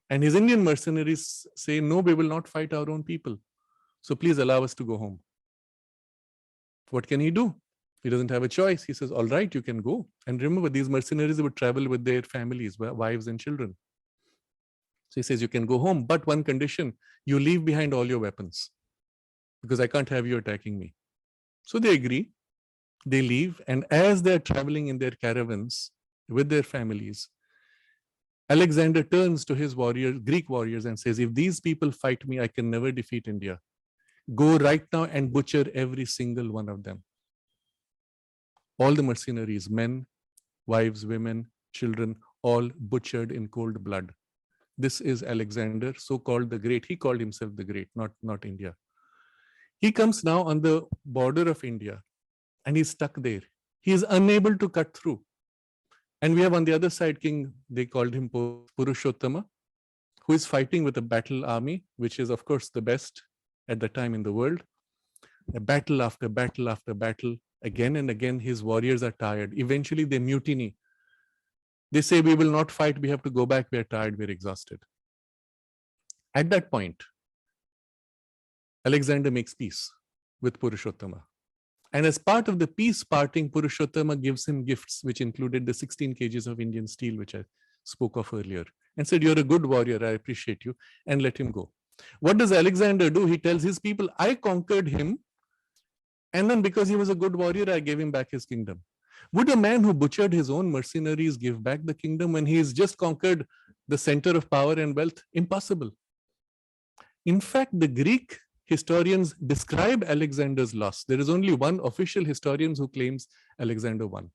And his Indian mercenaries say, no, we will not fight our own people. So please allow us to go home. What can he do? He doesn't have a choice. He says, all right, you can go. And remember, these mercenaries would travel with their families, wives and children. So he says, you can go home, but one condition, you leave behind all your weapons because I can't have you attacking me. So they agree, they leave. And as they're traveling in their caravans with their families, Alexander turns to his Greek warriors and says, if these people fight me, I can never defeat India. Go right now and butcher every single one of them. All the mercenaries, men, wives, women, children, all butchered in cold blood. This is Alexander, so-called the Great. He called himself the Great, not India. He comes now on the border of India and he's stuck there. He is unable to cut through. And we have on the other side King, they called him Purushottama, who is fighting with a battle army, which is of course the best at the time in the world. A battle after battle after battle, again and again, his warriors are tired. Eventually they mutiny. They say, we will not fight, we have to go back, we are tired, we are exhausted. At that point, Alexander makes peace with Purushottama. And as part of the peace parting, Purushottama gives him gifts, which included the 16 kgs of Indian steel, which I spoke of earlier, and said, you're a good warrior, I appreciate you, and let him go. What does Alexander do? He tells his people, I conquered him, and then because he was a good warrior, I gave him back his kingdom. Would a man who butchered his own mercenaries give back the kingdom when he has just conquered the center of power and wealth? Impossible. In fact, the Greek historians describe Alexander's loss. There is only one official historian who claims Alexander won.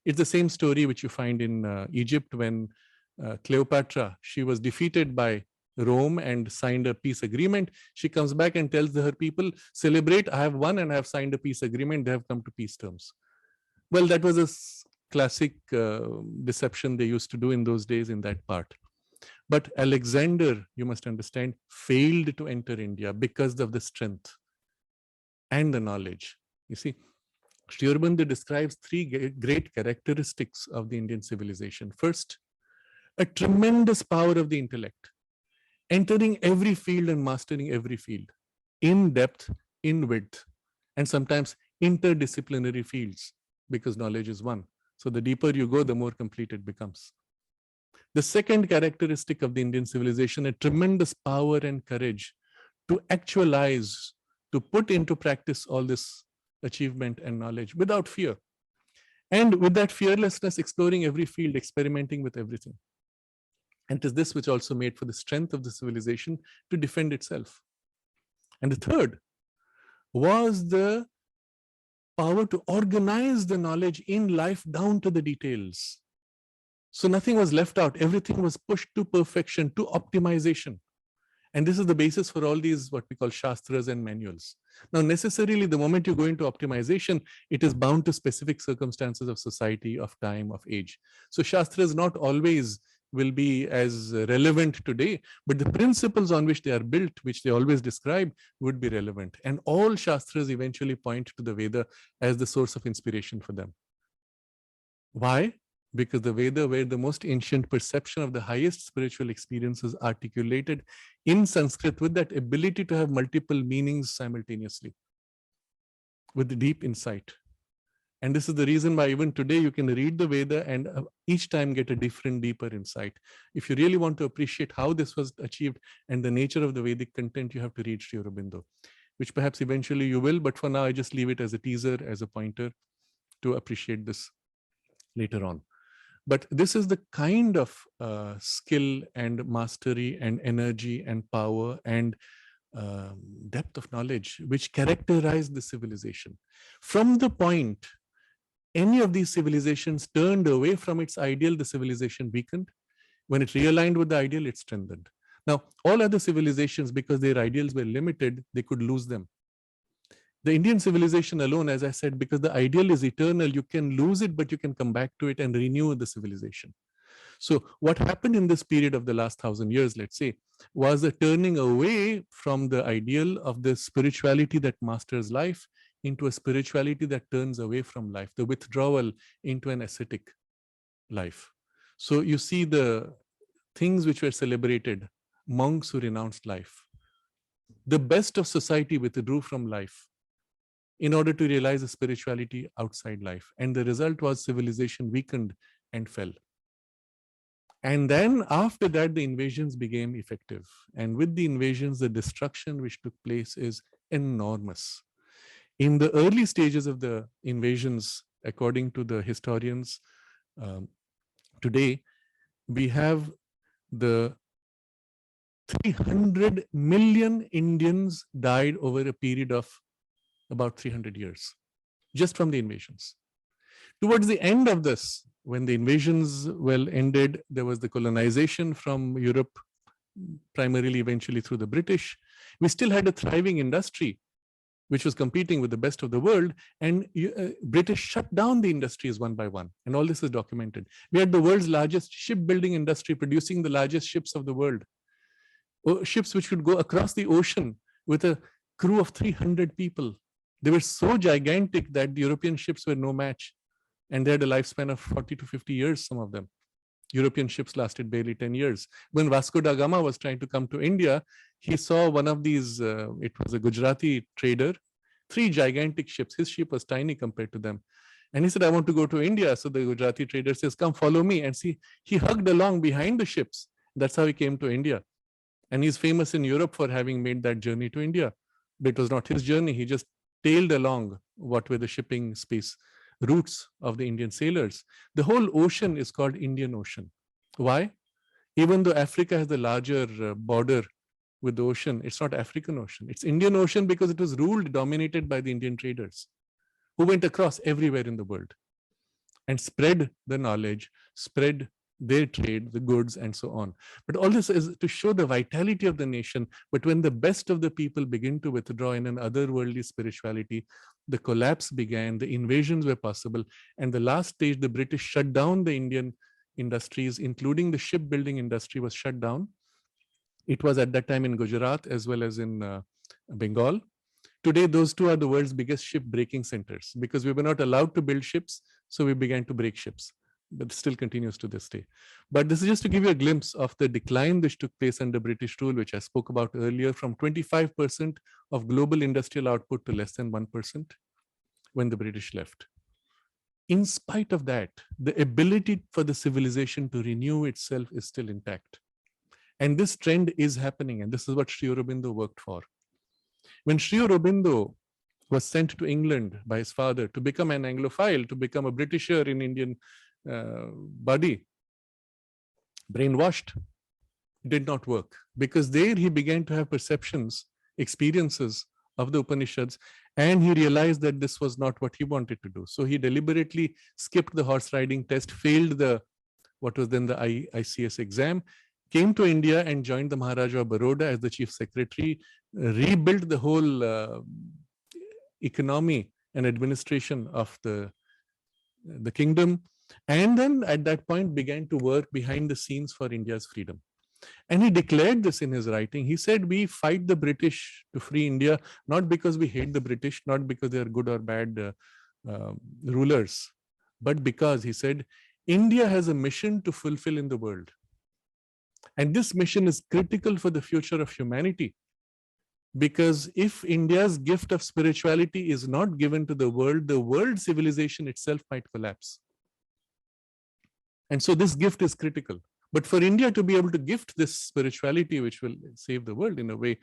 It's the same story which you find in Egypt when Cleopatra, she was defeated by Rome and signed a peace agreement. She comes back and tells her people, celebrate, I have won and I have signed a peace agreement. They have come to peace terms. Well, that was a classic deception they used to do in those days in that part. But Alexander, you must understand, failed to enter India because of the strength and the knowledge. You see, Sri Aurobindo describes three great characteristics of the Indian civilization. First, a tremendous power of the intellect, entering every field and mastering every field, in depth, in width, and sometimes interdisciplinary fields, because knowledge is one. So the deeper you go, the more complete it becomes. The second characteristic of the Indian civilization, a tremendous power and courage to actualize, to put into practice all this achievement and knowledge without fear. And with that fearlessness, exploring every field, experimenting with everything. And it is this which also made for the strength of the civilization to defend itself. And the third was the power to organize the knowledge in life down to the details. So nothing was left out. Everything was pushed to perfection, to optimization. And this is the basis for all these, what we call Shastras and manuals. Now, necessarily, the moment you go into optimization, it is bound to specific circumstances of society, of time, of age. So Shastras not always will be as relevant today, but the principles on which they are built, which they always describe, would be relevant. And all Shastras eventually point to the Veda as the source of inspiration for them. Why? Because the Veda were the most ancient perception of the highest spiritual experiences articulated in Sanskrit with that ability to have multiple meanings simultaneously, with deep insight. And this is the reason why even today you can read the Veda and each time get a different, deeper insight. If you really want to appreciate how this was achieved and the nature of the Vedic content, you have to read Sri Aurobindo, which perhaps eventually you will, but for now I just leave it as a teaser, as a pointer to appreciate this later on. But this is the kind of skill and mastery and energy and power and depth of knowledge which characterized the civilization. From the point any of these civilizations turned away from its ideal, the civilization weakened. When it realigned with the ideal, it strengthened. Now, all other civilizations, because their ideals were limited, they could lose them. The Indian civilization alone, as I said, because the ideal is eternal, you can lose it, but you can come back to it and renew the civilization. So what happened in this period of the last 1,000 years, let's say, was a turning away from the ideal of the spirituality that masters life into a spirituality that turns away from life, the withdrawal into an ascetic life. So you see the things which were celebrated, monks who renounced life. The best of society withdrew from life in order to realize a spirituality outside life. And the result was civilization weakened and fell. And then after that, the invasions became effective. And with the invasions, the destruction which took place is enormous. In the early stages of the invasions, according to the historians today, we have the 300 million Indians died over a period of about 300 years, just from the invasions. Towards the end of this, when the invasions ended, there was the colonization from Europe, primarily eventually through the British. We still had a thriving industry, which was competing with the best of the world, and British shut down the industries one by one, and all this is documented. We had the world's largest shipbuilding industry, producing the largest ships of the world, ships which could go across the ocean with a crew of 300 people. They were so gigantic that the European ships were no match, and they had a lifespan of 40 to 50 years, some of them. European ships lasted barely 10 years. When Vasco da Gama was trying to come to India, he saw one of these, it was a Gujarati trader, 3 gigantic ships. His ship was tiny compared to them. And he said, I want to go to India. So the Gujarati trader says, come follow me. And see, he hugged along behind the ships. That's how he came to India. And he's famous in Europe for having made that journey to India. But it was not his journey. He just tailed along what were the shipping space routes of the Indian sailors. The whole ocean is called Indian Ocean. Why? Even though Africa has the larger border with the ocean, it's not African Ocean. It's Indian Ocean because it was ruled, dominated by the Indian traders who went across everywhere in the world and spread the knowledge, spread their trade, the goods, and so on. But all this is to show the vitality of the nation. But when the best of the people begin to withdraw in an otherworldly spirituality, the collapse began, the invasions were possible. And the last stage, the British shut down the Indian industries, including the shipbuilding industry was shut down. It was at that time in Gujarat as well as in Bengal. Today, those two are the world's biggest ship breaking centers because we were not allowed to build ships, so we began to break ships. But still continues to this day. But this is just to give you a glimpse of the decline which took place under British rule, which I spoke about earlier, from 25% of global industrial output to less than 1% when the British left. In spite of that, the ability for the civilization to renew itself is still intact. And this trend is happening, and this is what Sri Aurobindo worked for. When Sri Aurobindo was sent to England by his father to become an Anglophile, to become a Britisher in Indian body, brainwashed, did not work, because there he began to have perceptions, experiences of the Upanishads, and he realized that this was not what he wanted to do. So he deliberately skipped the horse riding test, failed the what was then the ICS exam, came to India and joined the Maharaja of Baroda as the chief secretary, rebuilt the whole economy and administration of the kingdom, and then at that point began to work behind the scenes for India's freedom. And he declared this in his writing. He said, we fight the British to free India, not because we hate the British, not because they are good or bad rulers, but because, he said, India has a mission to fulfill in the world. And this mission is critical for the future of humanity. Because if India's gift of spirituality is not given to the world civilization itself might collapse. And so this gift is critical. But for India to be able to gift this spirituality, which will save the world in a way,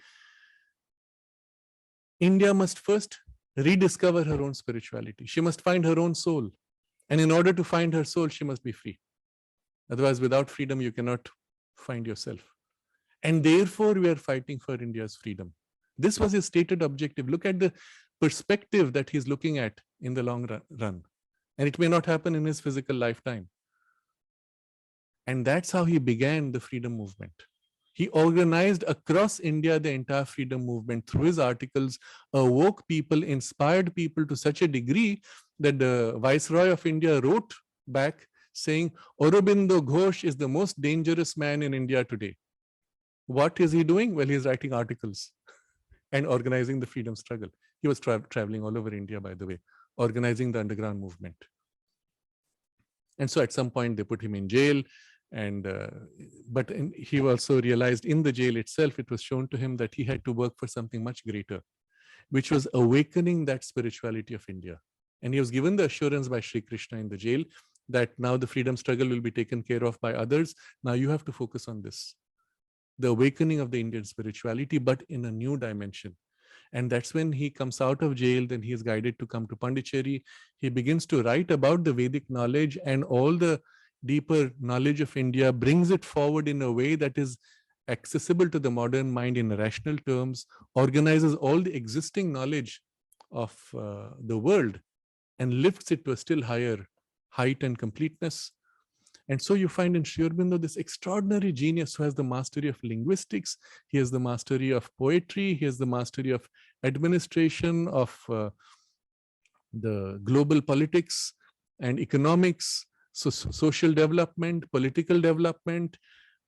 India must first rediscover her own spirituality. She must find her own soul. And in order to find her soul, she must be free. Otherwise, without freedom, you cannot find yourself. And therefore, we are fighting for India's freedom. This was his stated objective. Look at the perspective that he's looking at in the long run. And it may not happen in his physical lifetime. And that's how he began the freedom movement. He organized across India the entire freedom movement through his articles, awoke people, inspired people to such a degree that the Viceroy of India wrote back saying, Aurobindo Ghosh is the most dangerous man in India today. What is he doing? Well, he's writing articles and organizing the freedom struggle. He was traveling all over India, by the way, organizing the underground movement. And so at some point they put him in jail. But he also realized in the jail itself, it was shown to him that he had to work for something much greater, which was awakening that spirituality of India. And he was given the assurance by Sri Krishna in the jail that now the freedom struggle will be taken care of by others. Now you have to focus on this, the awakening of the Indian spirituality, but in a new dimension. And that's when he comes out of jail. Then he is guided to come to Pondicherry. He begins to write about the Vedic knowledge and all the deeper knowledge of India, brings it forward in a way that is accessible to the modern mind in rational terms, organizes all the existing knowledge of the world and lifts it to a still higher height and completeness. And so you find in Sri Aurobindo this extraordinary genius who has the mastery of linguistics, he has the mastery of poetry, he has the mastery of administration, of the global politics and economics, so social development, political development,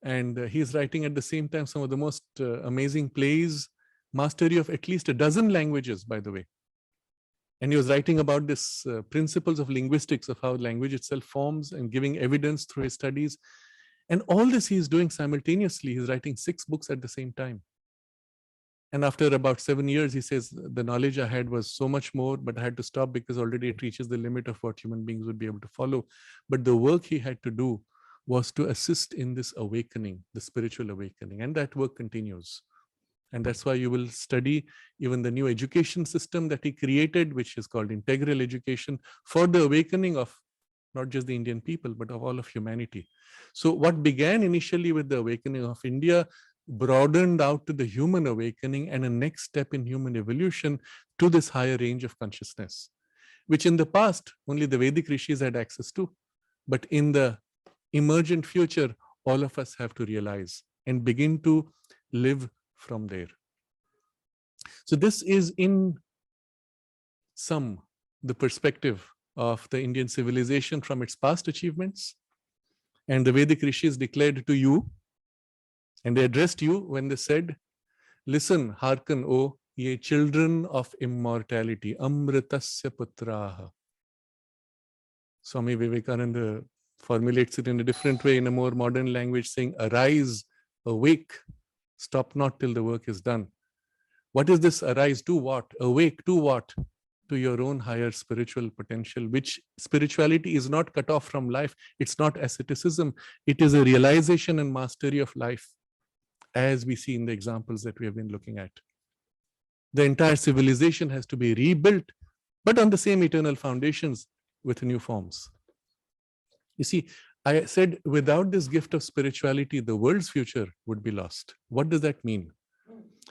and he's writing at the same time some of the most amazing plays, mastery of at least a dozen languages, by the way. And he was writing about this principles of linguistics, of how language itself forms and giving evidence through his studies. And all this he is doing simultaneously. He's writing 6 books at the same time. And after about 7 years, he says, the knowledge I had was so much more, but I had to stop because already it reaches the limit of what human beings would be able to follow. But the work he had to do was to assist in this awakening, the spiritual awakening. And that work continues. And that's why you will study even the new education system that he created, which is called integral education, for the awakening of not just the Indian people, but of all of humanity. So what began initially with the awakening of India broadened out to the human awakening and a next step in human evolution to this higher range of consciousness, which in the past only the Vedic rishis had access to. But in the emergent future, all of us have to realize and begin to live from there. So this is in sum the perspective of the Indian civilization from its past achievements. And the Vedic rishis declared to you, and they addressed you when they said, listen, hearken, O ye children of immortality, amritasya putraha. Swami Vivekananda formulates it in a different way, in a more modern language, saying, arise, awake, stop not till the work is done. What is this arise? To what? Awake to what? To your own higher spiritual potential, which spirituality is not cut off from life. It's not asceticism. It is a realization and mastery of life, as we see in the examples that we have been looking at. The entire civilization has to be rebuilt, but on the same eternal foundations with new forms. You see, I said without this gift of spirituality, the world's future would be lost. What does that mean?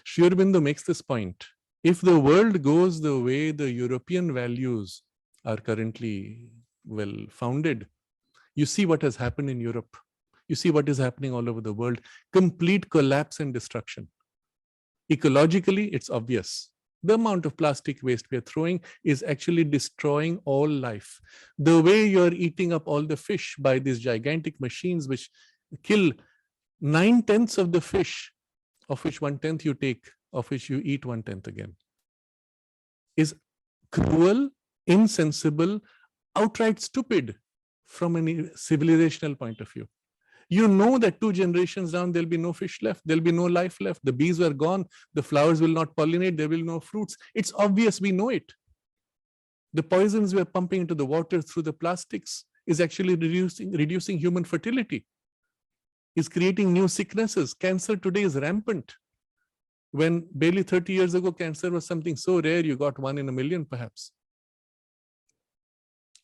Sri Aurobindo makes this point. If the world goes the way the European values are currently well founded, you see what has happened in Europe. You see what is happening all over the world. Complete collapse and destruction. Ecologically, it's obvious. The amount of plastic waste we are throwing is actually destroying all life. The way you're eating up all the fish by these gigantic machines which kill 9/10 of the fish, of which 1/10 you take, of which you eat 1/10 again, is cruel, insensible, outright stupid from a civilizational point of view. You know that 2 generations down, there'll be no fish left. There'll be no life left. The bees were gone. The flowers will not pollinate. There will be no fruits. It's obvious. We know it. The poisons we are pumping into the water through the plastics is actually reducing human fertility, is creating new sicknesses. Cancer today is rampant. When barely 30 years ago, cancer was something so rare, you got 1 in a million perhaps.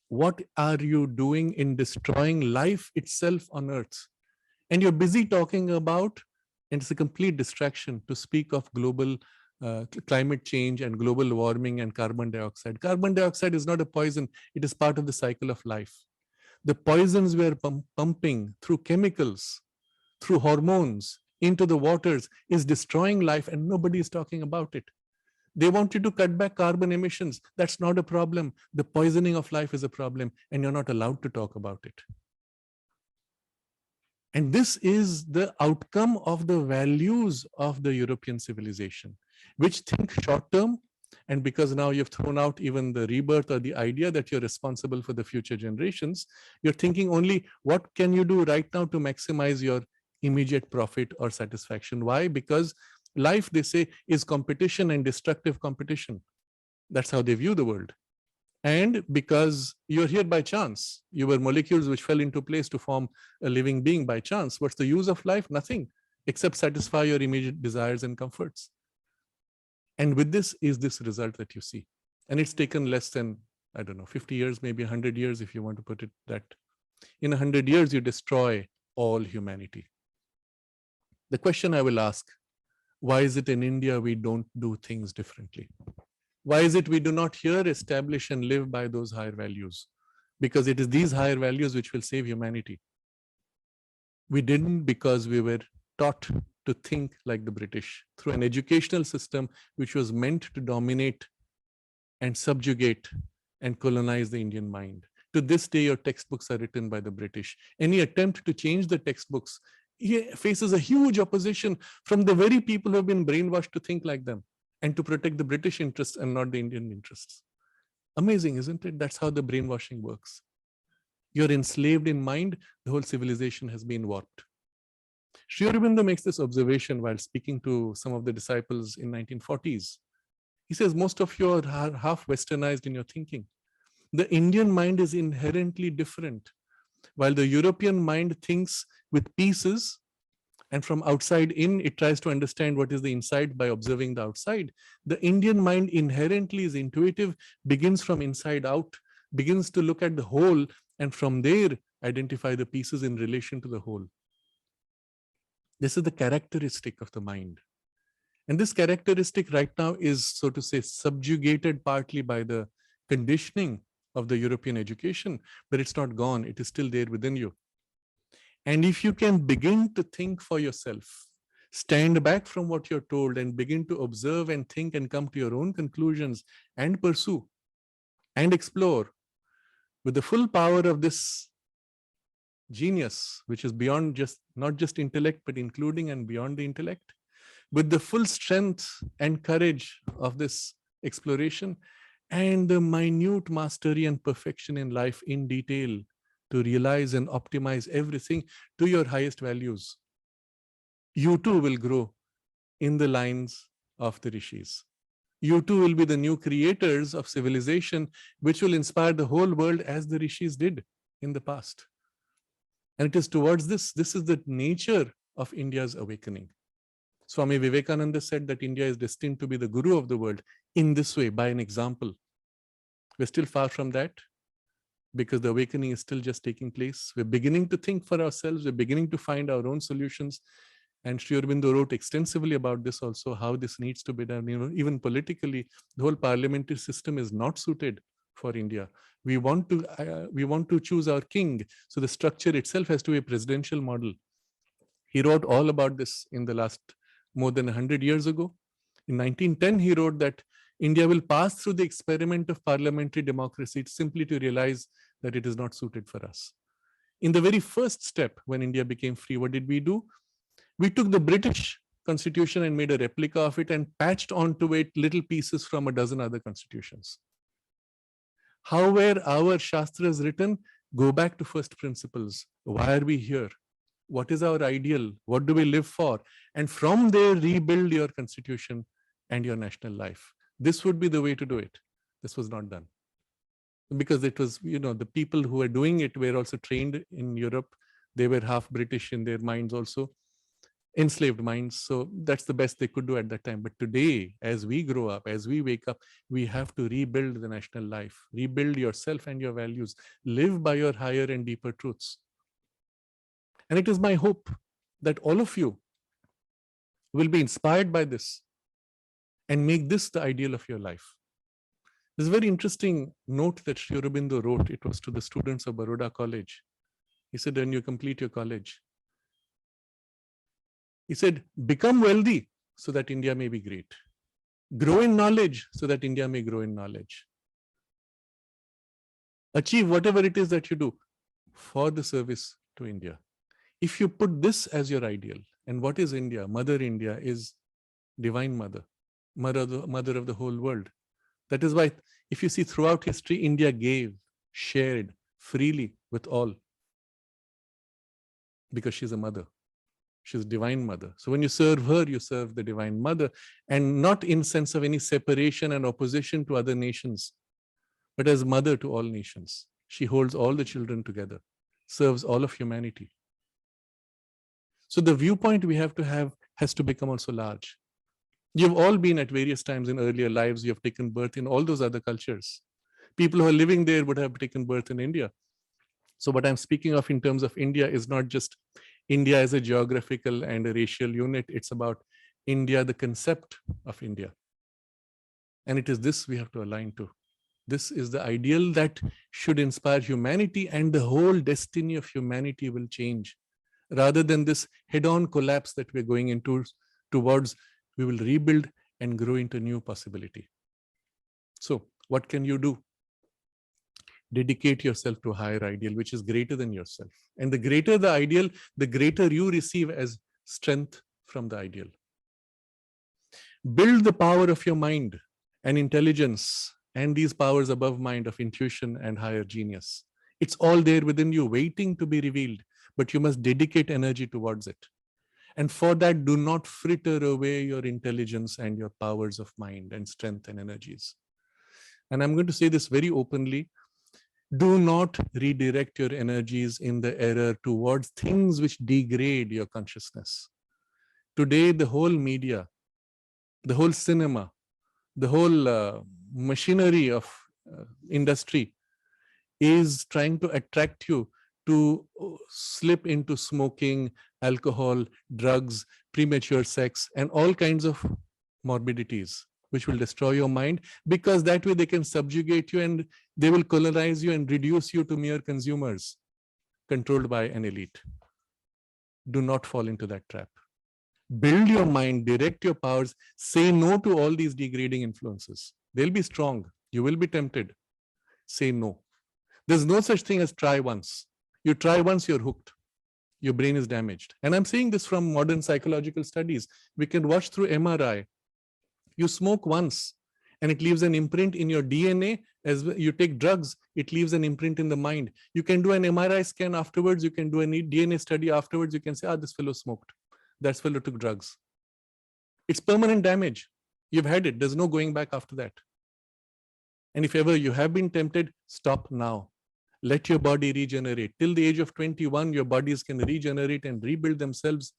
What are you doing in destroying life itself on earth? And you're busy talking about, and it's a complete distraction to speak of global climate change and global warming and carbon dioxide. Carbon dioxide is not a poison. It is part of the cycle of life. The poisons we are pumping through chemicals, through hormones into the waters is destroying life, and nobody is talking about it. They want you to cut back carbon emissions. That's not a problem. The poisoning of life is a problem, and you're not allowed to talk about it. And this is the outcome of the values of the European civilization, which think short term. And because now you've thrown out even the rebirth or the idea that you're responsible for the future generations, you're thinking only what can you do right now to maximize your immediate profit or satisfaction. Why? Because life, they say, is competition and destructive competition. That's how they view the world. And because you're here by chance, you were molecules which fell into place to form a living being by chance. What's the use of life? Nothing, except satisfy your immediate desires and comforts. And with this is this result that you see. And it's taken less than, I don't know, 50 years, maybe 100 years, if you want to put it that. In 100 years, you destroy all humanity. The question I will ask, why is it in India we don't do things differently? Why is it we do not here establish and live by those higher values? Because it is these higher values which will save humanity. We didn't because we were taught to think like the British through an educational system which was meant to dominate and subjugate and colonize the Indian mind. To this day, your textbooks are written by the British. Any attempt to change the textbooks faces a huge opposition from the very people who have been brainwashed to think like them and to protect the British interests and not the Indian interests. Amazing, isn't it? That's how the brainwashing works. You're enslaved in mind, the whole civilization has been warped. Sri Aurobindo makes this observation while speaking to some of the disciples in 1940s. He says, most of you are half westernized in your thinking. The Indian mind is inherently different. While the European mind thinks with pieces, and from outside in, it tries to understand what is the inside by observing the outside. The Indian mind inherently is intuitive, begins from inside out, begins to look at the whole, and from there identify the pieces in relation to the whole. This is the characteristic of the mind. And this characteristic right now is, so to say, subjugated partly by the conditioning of the European education, but it's not gone. It is still there within you. And if you can begin to think for yourself, stand back from what you're told and begin to observe and think and come to your own conclusions and pursue and explore with the full power of this genius, which is beyond just, not just intellect, but including and beyond the intellect, with the full strength and courage of this exploration and the minute mastery and perfection in life in detail to realize and optimize everything to your highest values, you too will grow in the lines of the rishis. You too will be the new creators of civilization, which will inspire the whole world as the rishis did in the past. And it is towards this is the nature of India's awakening. Swami Vivekananda said that India is destined to be the guru of the world in this way, by an example. We're still far from that because the awakening is still just taking place. We're beginning to think for ourselves. We're beginning to find our own solutions. And Sri Aurobindo wrote extensively about this also, how this needs to be done. You know, even politically, the whole parliamentary system is not suited for India. We want to choose our king. So the structure itself has to be a presidential model. He wrote all about this in the last more than 100 years ago. In 1910, he wrote that India will pass through the experiment of parliamentary democracy simply to realize that it is not suited for us. In the very first step, when India became free, what did we do? We took the British constitution and made a replica of it and patched onto it little pieces from a dozen other constitutions. How were our Shastras written? Go back to first principles. Why are we here? What is our ideal? What do we live for? And from there, rebuild your constitution and your national life. This would be the way to do it. This was not done. Because it was, you know, the people who were doing it were also trained in Europe. They were half British in their minds also, enslaved minds. So that's the best they could do at that time. But today, as we grow up, as we wake up, we have to rebuild the national life, rebuild yourself and your values, live by your higher and deeper truths. And it is my hope that all of you will be inspired by this and make this the ideal of your life. There's a very interesting note that Sri Aurobindo wrote. It was to the students of Baroda College. He said, when you complete your college, he said, become wealthy so that India may be great. Grow in knowledge so that India may grow in knowledge. Achieve whatever it is that you do for the service to India. If you put this as your ideal, and what is India? Mother India is Divine Mother, mother of the whole world. That is why, if you see throughout history, India gave, shared freely with all, because she's a mother. She's Divine Mother. So when you serve her, you serve the Divine Mother, and not in sense of any separation and opposition to other nations, but as mother to all nations. She holds all the children together, serves all of humanity. So the viewpoint we have to have has to become also large. You've all been at various times in earlier lives, you have taken birth in all those other cultures. People who are living there would have taken birth in India. So what I'm speaking of in terms of India is not just India as a geographical and a racial unit. It's about India, the concept of India. And it is this we have to align to. This is the ideal that should inspire humanity, and the whole destiny of humanity will change. Rather than this head-on collapse that we're going into towards, we will rebuild and grow into new possibility. So what can you do? Dedicate yourself to a higher ideal, which is greater than yourself. And the greater the ideal, the greater you receive as strength from the ideal. Build the power of your mind and intelligence and these powers above mind of intuition and higher genius. It's all there within you, waiting to be revealed, but you must dedicate energy towards it. And for that, do not fritter away your intelligence and your powers of mind and strength and energies. And I'm going to say this very openly. Do not redirect your energies in the error towards things which degrade your consciousness. Today, the whole media, the whole cinema, the whole machinery of industry is trying to attract you to slip into smoking, alcohol, drugs, premature sex, and all kinds of morbidities which will destroy your mind, because that way they can subjugate you and they will colonize you and reduce you to mere consumers controlled by an elite. Do not fall into that trap. Build your mind, direct your powers, say no to all these degrading influences. They'll be strong. You will be tempted. Say no. There's no such thing as try once. You try once, you're hooked. Your brain is damaged. And I'm saying this from modern psychological studies. We can watch through MRI. You smoke once and it leaves an imprint in your DNA. As you take drugs, it leaves an imprint in the mind. You can do an MRI scan afterwards. You can do a DNA study afterwards. You can say, this fellow smoked. That fellow took drugs. It's permanent damage. You've had it. There's no going back after that. And if ever you have been tempted, stop now. Let your body regenerate. Till the age of 21, your bodies can regenerate and rebuild themselves.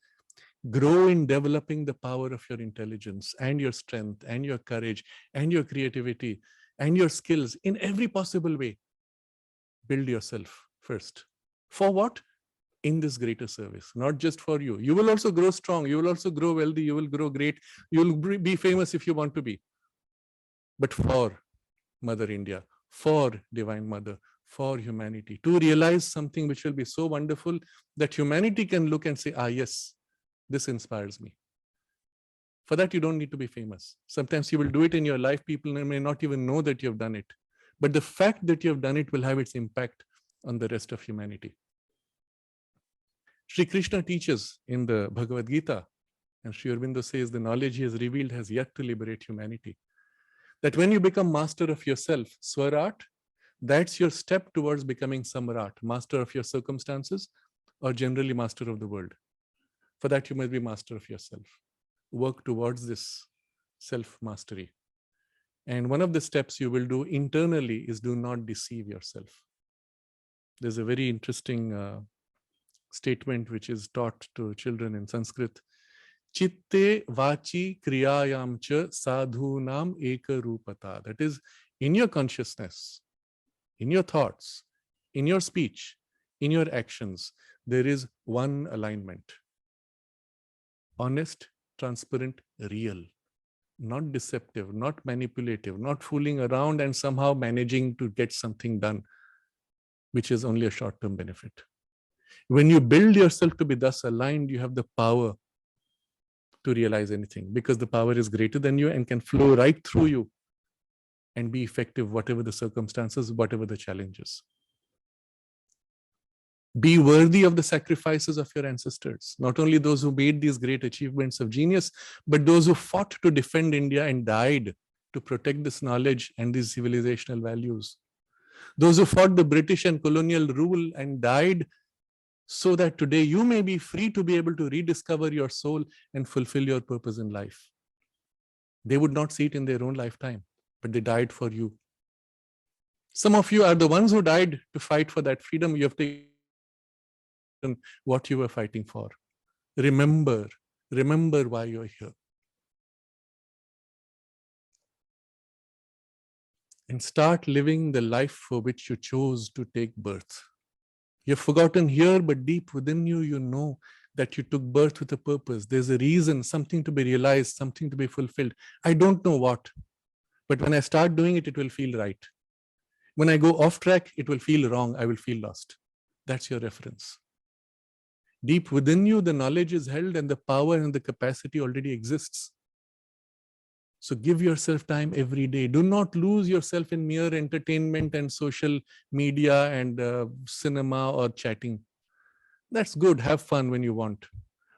Grow in developing the power of your intelligence and your strength and your courage and your creativity and your skills in every possible way. Build yourself first. For what? In this greater service, not just for you. You will also grow strong. You will also grow wealthy. You will grow great. You will be famous if you want to be. But for Mother India, for Divine Mother, for humanity, to realize something which will be so wonderful that humanity can look and say, yes, this inspires me. For that, you don't need to be famous. Sometimes you will do it in your life. People may not even know that you have done it. But the fact that you have done it will have its impact on the rest of humanity. Sri Krishna teaches in the Bhagavad Gita, and Sri Aurobindo says the knowledge he has revealed has yet to liberate humanity. That when you become master of yourself, Swarat, that's your step towards becoming Samrat, master of your circumstances, or generally master of the world. For that, you must be master of yourself. Work towards this self-mastery. And one of the steps you will do internally is do not deceive yourself. There's a very interesting statement which is taught to children in Sanskrit. Chitte vachi kriyayam cha sadhunam eka rupata. That is, in your consciousness, in your thoughts, in your speech, in your actions, there is one alignment. Honest, transparent, real. Not deceptive, not manipulative, not fooling around and somehow managing to get something done, which is only a short-term benefit. When you build yourself to be thus aligned, you have the power to realize anything, because the power is greater than you and can flow right through you and be effective, whatever the circumstances, whatever the challenges. Be worthy of the sacrifices of your ancestors, not only those who made these great achievements of genius, but those who fought to defend India and died to protect this knowledge and these civilizational values. Those who fought the British and colonial rule and died so that today you may be free to be able to rediscover your soul and fulfill your purpose in life. They would not see it in their own lifetime, but they died for you. Some of you are the ones who died to fight for that freedom. You have taken what you were fighting for. Remember why you're here. And start living the life for which you chose to take birth. You've forgotten here, but deep within you, you know that you took birth with a purpose. There's a reason, something to be realized, something to be fulfilled. I don't know what, but when I start doing it, it will feel right. When I go off track, it will feel wrong. I will feel lost. That's your reference. Deep within you, the knowledge is held and the power and the capacity already exists. So give yourself time every day. Do not lose yourself in mere entertainment and social media and cinema or chatting. That's good. Have fun when you want.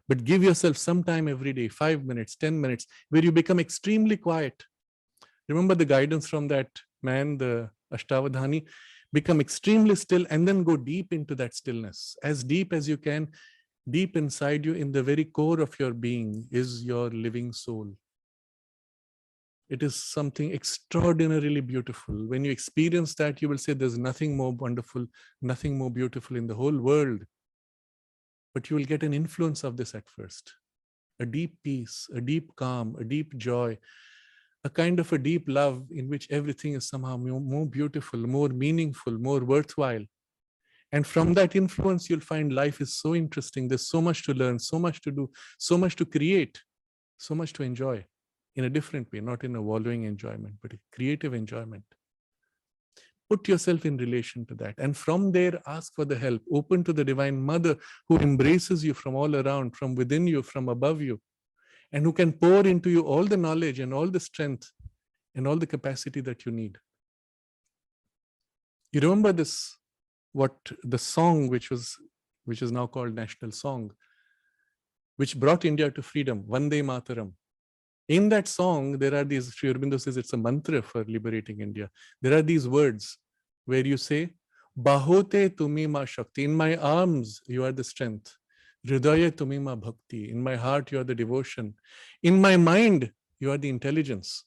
But give yourself some time every day, 5 minutes, 10 minutes, where you become extremely quiet. Remember the guidance from that man, the Ashtavadhani, become extremely still and then go deep into that stillness, as deep as you can. Deep inside you, in the very core of your being, is your living soul. It is something extraordinarily beautiful. When you experience that, you will say there's nothing more wonderful, nothing more beautiful in the whole world. But you will get an influence of this at first. A deep peace, a deep calm, a deep joy, a kind of a deep love in which everything is somehow more beautiful, more meaningful, more worthwhile. And from that influence, you'll find life is so interesting. There's so much to learn, so much to do, so much to create, so much to enjoy in a different way, not in a wallowing enjoyment, but a creative enjoyment. Put yourself in relation to that. And from there, ask for the help. Open to the Divine Mother who embraces you from all around, from within you, from above you, and who can pour into you all the knowledge and all the strength and all the capacity that you need. You remember this, what the song which is now called national song, which brought India to freedom, Vande Mataram. In that song, there are these, Sri Aurobindo says it's a mantra for liberating India. There are these words where you say, Bahote tumi ma shakti. In my arms, you are the strength. Hridaya tumi ma bhakti. In my heart, you are the devotion. In my mind, you are the intelligence.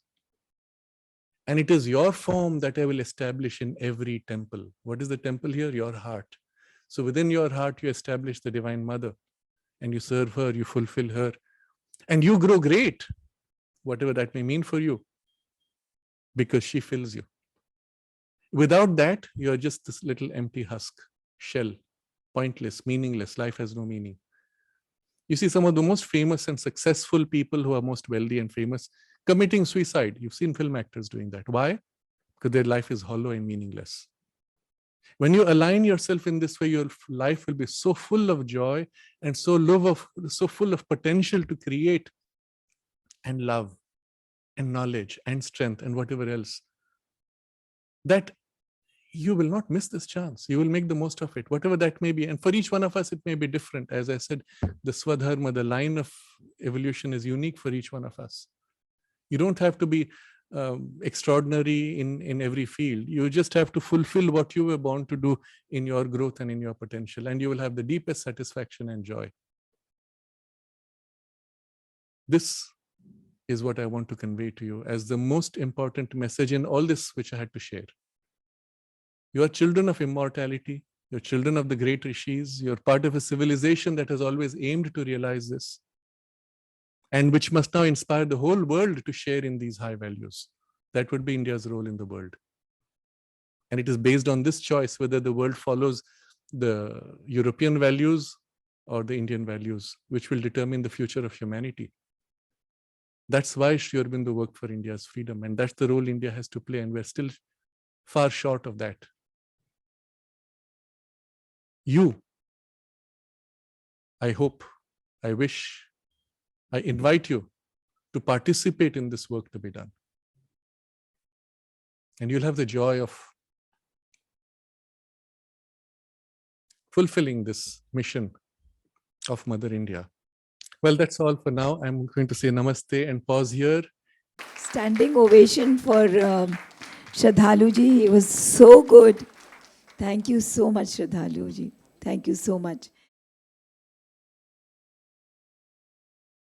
And it is your form that I will establish in every temple. What is the temple here? Your heart. So within your heart, you establish the Divine Mother and you serve her, you fulfill her, and you grow great, whatever that may mean for you, because she fills you. Without that, you are just this little empty husk, shell, pointless, meaningless. Life has no meaning. You see some of the most famous and successful people who are most wealthy and famous committing suicide. You've seen film actors doing that. Why? Because their life is hollow and meaningless. When you align yourself in this way, your life will be so full of joy and so full of potential to create and love and knowledge and strength and whatever else, that you will not miss this chance. You will make the most of it, whatever that may be. And for each one of us, it may be different. As I said, the Swadharma, the line of evolution, is unique for each one of us. You don't have to be extraordinary in every field. You just have to fulfill what you were born to do in your growth and in your potential, and you will have the deepest satisfaction and joy. This is what I want to convey to you as the most important message in all this which I had to share. You are children of immortality. You're children of the great rishis. You're part of a civilization that has always aimed to realize this, and which must now inspire the whole world to share in these high values. That would be India's role in the world. And it is based on this choice whether the world follows the European values or the Indian values, which will determine the future of humanity. That's why Sri Aurobindo worked for India's freedom, and that's the role India has to play, and we're still far short of that. You, I hope, I wish, I invite you to participate in this work to be done. And you'll have the joy of fulfilling this mission of Mother India. Well, that's all for now. I'm going to say namaste and pause here. Standing ovation for Sraddhalu ji. He was so good. Thank you so much, Sraddhalu ji. Thank you so much.